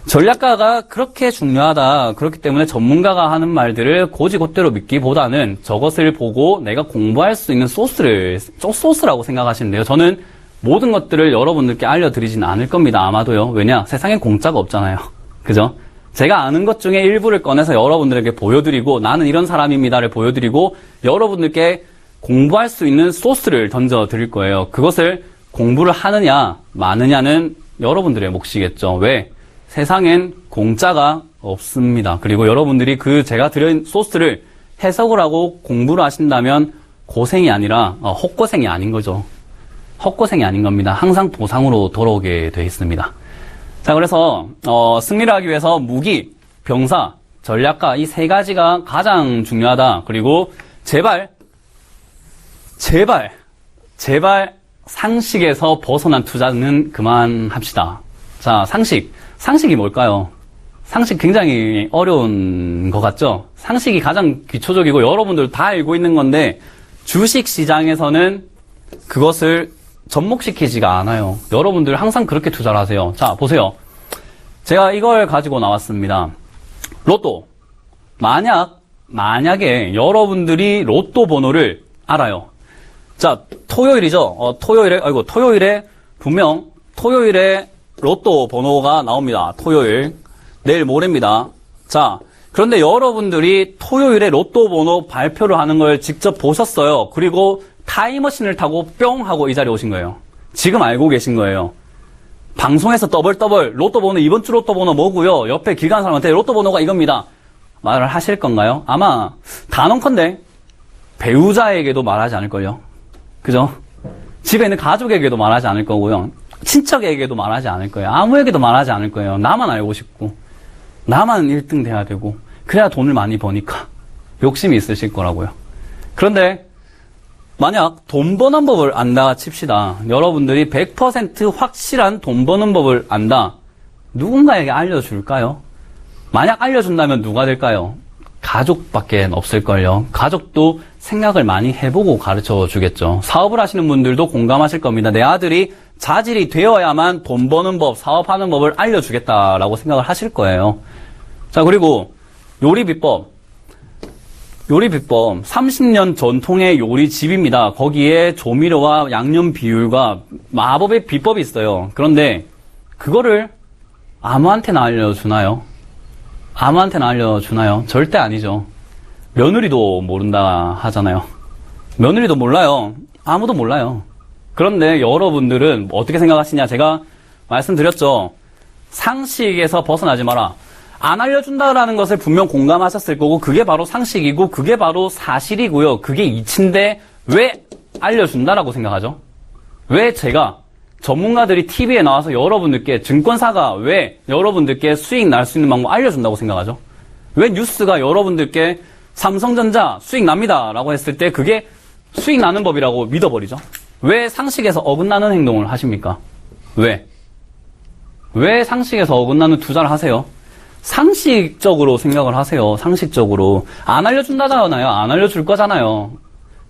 전략가가 그렇게 중요하다. 그렇기 때문에 전문가가 하는 말들을 고지고대로 믿기보다는 저것을 보고 내가 공부할 수 있는 소스라고 생각하시면 돼요. 저는 모든 것들을 여러분들께 알려드리진 않을 겁니다. 아마도요. 왜냐? 세상엔 공짜가 없잖아요. 그죠? 제가 아는 것 중에 일부를 꺼내서 여러분들에게 보여드리고, 나는 이런 사람입니다를 보여드리고, 여러분들께 공부할 수 있는 소스를 던져드릴 거예요. 그것을 공부를 하느냐 마느냐는 여러분들의 몫이겠죠. 왜? 세상엔 공짜가 없습니다. 그리고 여러분들이 제가 드린 소스를 해석을 하고 공부를 하신다면 고생이 아니라 헛고생이 아닌 거죠. 헛고생이 아닌 겁니다. 항상 보상으로 돌아오게 돼 있습니다. 자, 그래서 승리를 하기 위해서 무기, 병사, 전략가 이 세 가지가 가장 중요하다. 그리고 제발 상식에서 벗어난 투자는 그만합시다. 자, 상식이 뭘까요? 상식 굉장히 어려운 것 같죠? 상식이 가장 기초적이고 여러분들 다 알고 있는 건데 주식 시장에서는 그것을 접목시키지가 않아요. 여러분들 항상 그렇게 투자를 하세요. 자, 보세요. 제가 이걸 가지고 나왔습니다. 로또. 만약에 여러분들이 로또 번호를 알아요. 자, 토요일이죠. 토요일에 로또 번호가 나옵니다. 토요일. 내일 모레입니다. 자, 그런데 여러분들이 토요일에 로또 번호 발표를 하는 걸 직접 보셨어요. 그리고 타임머신을 타고 뿅 하고 이 자리에 오신 거예요. 지금 알고 계신 거예요. 방송에서 떠벌떠벌 로또 번호, 이번 주 로또 번호 뭐고요? 옆에 길 가는 사람한테 로또 번호가 이겁니다. 말을 하실 건가요? 아마 단언컨대 배우자에게도 말하지 않을걸요. 그죠? 집에 있는 가족에게도 말하지 않을 거고요. 친척에게도 말하지 않을 거예요. 아무에게도 말하지 않을 거예요. 나만 알고 싶고 나만 1등 돼야 되고 그래야 돈을 많이 버니까 욕심이 있으실 거라고요. 그런데 만약 돈 버는 법을 안다 칩시다. 여러분들이 100% 확실한 돈 버는 법을 안다. 누군가에게 알려줄까요? 만약 알려준다면 누가 될까요? 가족밖에 없을걸요. 가족도 생각을 많이 해보고 가르쳐 주겠죠. 사업을 하시는 분들도 공감하실 겁니다. 내 아들이 자질이 되어야만 돈 버는 법, 사업하는 법을 알려주겠다라고 생각을 하실 거예요. 자, 그리고 요리 비법. 30년 전통의 요리집입니다. 거기에 조미료와 양념 비율과 마법의 비법이 있어요. 그런데 그거를 아무한테나 알려주나요? 절대 아니죠. 며느리도 모른다 하잖아요. 며느리도 몰라요. 아무도 몰라요. 그런데 여러분들은 어떻게 생각하시냐? 제가 말씀드렸죠. 상식에서 벗어나지 마라. 안 알려준다라는 것을 분명 공감하셨을 거고 그게 바로 상식이고 그게 바로 사실이고요. 그게 이치인데 왜 알려준다라고 생각하죠? 왜 제가 전문가들이 TV에 나와서 여러분들께 증권사가 왜 여러분들께 수익 날 수 있는 방법 알려준다고 생각하죠? 왜 뉴스가 여러분들께 삼성전자 수익 납니다 라고 했을 때 그게 수익 나는 법이라고 믿어버리죠? 왜 상식에서 어긋나는 행동을 하십니까? 왜 상식에서 어긋나는 투자를 하세요? 상식적으로 생각을 하세요. 상식적으로. 안 알려준다잖아요. 안 알려줄 거잖아요.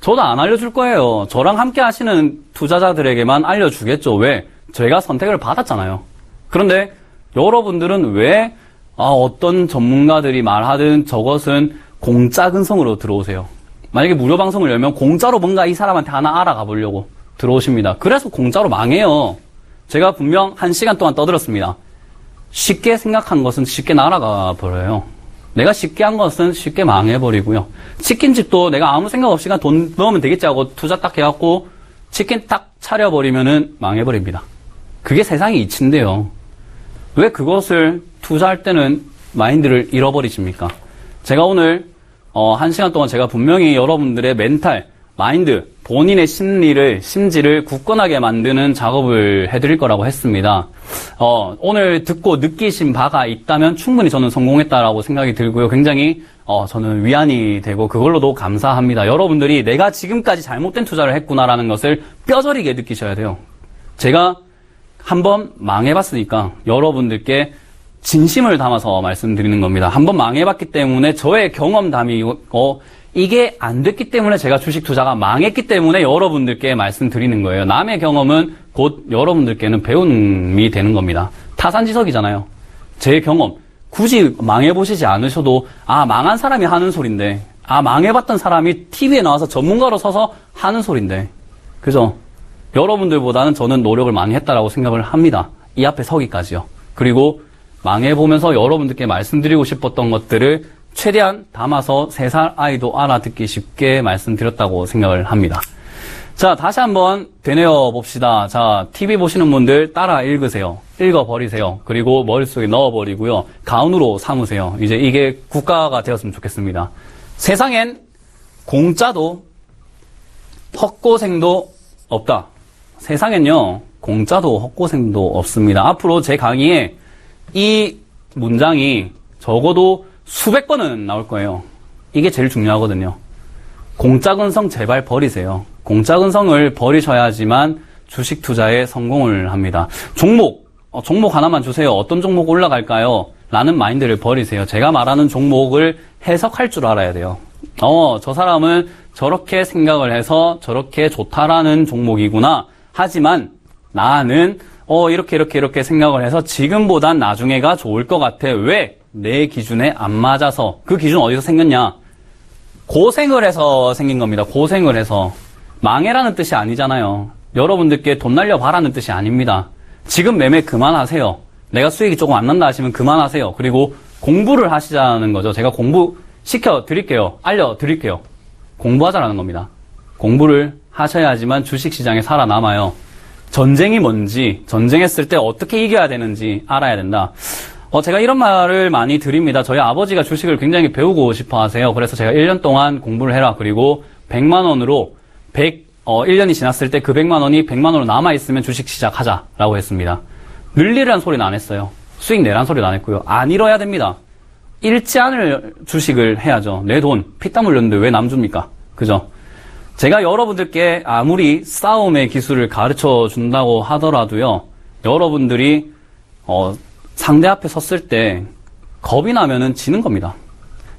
저도 안 알려줄 거예요. 저랑 함께 하시는 투자자들에게만 알려주겠죠. 왜? 제가 선택을 받았잖아요. 그런데 여러분들은 왜 어떤 전문가들이 말하든 저것은 공짜 근성으로 들어오세요. 만약에 무료 방송을 열면 공짜로 뭔가 이 사람한테 하나 알아가 보려고 들어오십니다. 그래서 공짜로 망해요. 제가 분명 1시간 동안 떠들었습니다. 쉽게 생각한 것은 쉽게 날아가 버려요. 내가 쉽게 한 것은 쉽게 망해버리고요. 치킨집도 내가 아무 생각 없이 그냥 돈 넣으면 되겠지 하고 투자 딱 해갖고 치킨 딱 차려버리면은 망해버립니다. 그게 세상의 이치인데요. 왜 그것을 투자할 때는 마인드를 잃어버리십니까? 제가 오늘 1시간 동안 제가 분명히 여러분들의 멘탈, 마인드, 본인의 심지를 굳건하게 만드는 작업을 해드릴 거라고 했습니다. 오늘 듣고 느끼신 바가 있다면 충분히 저는 성공했다라고 생각이 들고요. 굉장히 저는 위안이 되고 그걸로도 감사합니다. 여러분들이 내가 지금까지 잘못된 투자를 했구나라는 것을 뼈저리게 느끼셔야 돼요. 제가 한번 망해봤으니까 여러분들께 진심을 담아서 말씀드리는 겁니다. 한번 망해봤기 때문에 저의 경험담이고 이게 안 됐기 때문에 제가 주식 투자가 망했기 때문에 여러분들께 말씀드리는 거예요. 남의 경험은 곧 여러분들께는 배움이 되는 겁니다. 타산지석이잖아요. 제 경험 굳이 망해보시지 않으셔도 망한 사람이 하는 소린데 망해봤던 사람이 TV에 나와서 전문가로 서서 하는 소린데 그죠? 여러분들보다는 저는 노력을 많이 했다라고 생각을 합니다. 이 앞에 서기까지요. 그리고 망해보면서 여러분들께 말씀드리고 싶었던 것들을 최대한 담아서 3살 아이도 알아듣기 쉽게 말씀드렸다고 생각을 합니다. 자, 다시 한번 되뇌어 봅시다. 자, TV 보시는 분들 따라 읽으세요. 읽어버리세요. 그리고 머릿속에 넣어버리고요. 가운으로 삼으세요. 이제 이게 국가가 되었으면 좋겠습니다. 세상엔 공짜도 헛고생도 없다. 세상엔요, 공짜도 헛고생도 없습니다. 앞으로 제 강의에 이 문장이 적어도 수백 번은 나올 거예요. 이게 제일 중요하거든요. 공짜 근성 제발 버리세요. 공짜 근성을 버리셔야지만 주식 투자에 성공을 합니다. 종목 하나만 주세요. 어떤 종목 올라갈까요? 라는 마인드를 버리세요. 제가 말하는 종목을 해석할 줄 알아야 돼요. 저 사람은 저렇게 생각을 해서 저렇게 좋다라는 종목이구나. 하지만 나는 이렇게 생각을 해서 지금보단 나중에가 좋을 것 같아. 왜? 내 기준에 안 맞아서. 그 기준 어디서 생겼냐? 고생을 해서 생긴 겁니다. 고생을 해서. 망해라는 뜻이 아니잖아요. 여러분들께 돈 날려봐라는 뜻이 아닙니다. 지금 매매 그만하세요. 내가 수익이 조금 안 난다 하시면 그만하세요. 그리고 공부를 하시자는 거죠. 제가 공부 시켜드릴게요. 알려드릴게요. 공부하자라는 겁니다. 공부를 하셔야지만 주식시장에 살아남아요. 전쟁이 뭔지, 전쟁했을 때 어떻게 이겨야 되는지 알아야 된다. 제가 이런 말을 많이 드립니다. 저희 아버지가 주식을 굉장히 배우고 싶어 하세요. 그래서 제가 1년 동안 공부를 해라. 그리고 100만 원으로 1년이 지났을 때 그 100만 원이 100만 원으로 남아있으면 주식 시작하자라고 했습니다. 늘리라는 소리는 안 했어요. 수익 내라는 소리도 안 했고요. 안 잃어야 됩니다. 잃지 않을 주식을 해야죠. 내 돈, 피땀 흘렸는데 왜 남 줍니까? 그죠? 제가 여러분들께 아무리 싸움의 기술을 가르쳐 준다고 하더라도요, 여러분들이, 상대 앞에 섰을 때 겁이 나면은 지는 겁니다.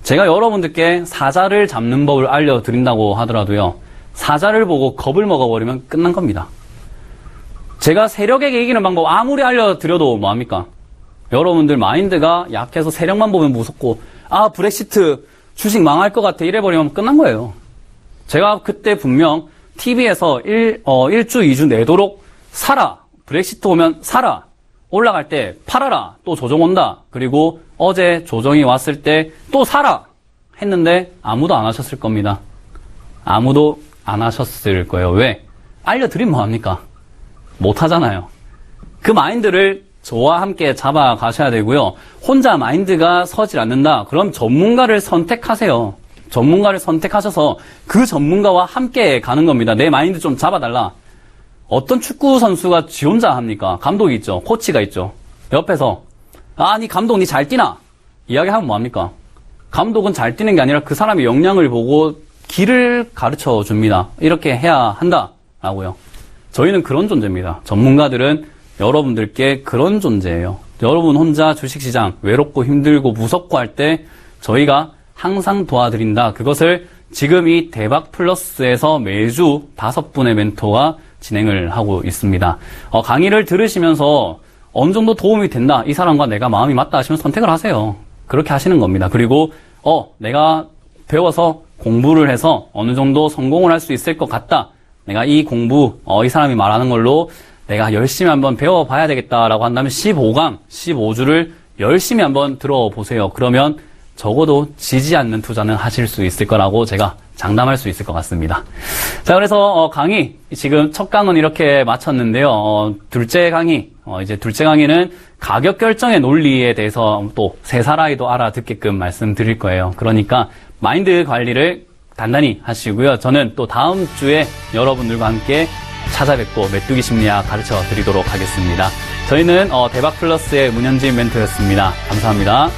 제가 여러분들께 사자를 잡는 법을 알려드린다고 하더라도요, 사자를 보고 겁을 먹어버리면 끝난 겁니다. 제가 세력에게 이기는 방법 아무리 알려드려도 뭐합니까? 여러분들 마인드가 약해서 세력만 보면 무섭고, 브렉시트 주식 망할 것 같아 이래버리면 끝난 거예요. 제가 그때 분명 TV에서 1주, 2주 내도록 사라. 브렉시트 오면 사라. 올라갈 때 팔아라. 또 조정 온다. 그리고 어제 조정이 왔을 때 또 사라. 했는데 아무도 안 하셨을 겁니다. 아무도 안 하셨을 거예요. 왜? 알려드리면 뭐합니까? 못 하잖아요. 그 마인드를 저와 함께 잡아가셔야 되고요. 혼자 마인드가 서질 않는다. 그럼 전문가를 선택하세요. 전문가를 선택하셔서 그 전문가와 함께 가는 겁니다. 내 마인드 좀 잡아달라. 어떤 축구 선수가 지 혼자 합니까? 감독이 있죠. 코치가 있죠. 옆에서 니 감독 니 잘 뛰나? 이야기하면 뭐합니까? 감독은 잘 뛰는 게 아니라 그 사람의 역량을 보고 길을 가르쳐 줍니다. 이렇게 해야 한다라고요. 저희는 그런 존재입니다. 전문가들은 여러분들께 그런 존재예요. 여러분 혼자 주식시장 외롭고 힘들고 무섭고 할 때 저희가 항상 도와드린다. 그것을 지금 이 대박 플러스에서 매주 5분의 멘토가 진행을 하고 있습니다. 강의를 들으시면서 어느 정도 도움이 된다. 이 사람과 내가 마음이 맞다 하시면 선택을 하세요. 그렇게 하시는 겁니다. 그리고 내가 배워서 공부를 해서 어느 정도 성공을 할 수 있을 것 같다. 내가 이 공부, 이 사람이 말하는 걸로 내가 열심히 한번 배워봐야 되겠다라고 한다면 15강, 15주를 열심히 한번 들어보세요. 그러면 적어도 지지 않는 투자는 하실 수 있을 거라고 제가 장담할 수 있을 것 같습니다. 자, 그래서 강의 지금 첫 강은 이렇게 마쳤는데요. 둘째 강의, 이제 둘째 강의는 가격 결정의 논리에 대해서 또 3살 아이도 알아듣게끔 말씀드릴 거예요. 그러니까 마인드 관리를 단단히 하시고요. 저는 또 다음 주에 여러분들과 함께 찾아뵙고 메뚜기 심리학 가르쳐 드리도록 하겠습니다. 저희는 대박 플러스의 문현진 멘토였습니다. 감사합니다.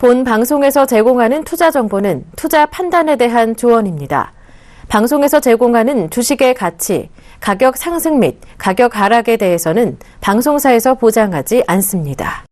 본 방송에서 제공하는 투자 정보는 투자 판단에 대한 조언입니다. 방송에서 제공하는 주식의 가치, 가격 상승 및 가격 하락에 대해서는 방송사에서 보장하지 않습니다.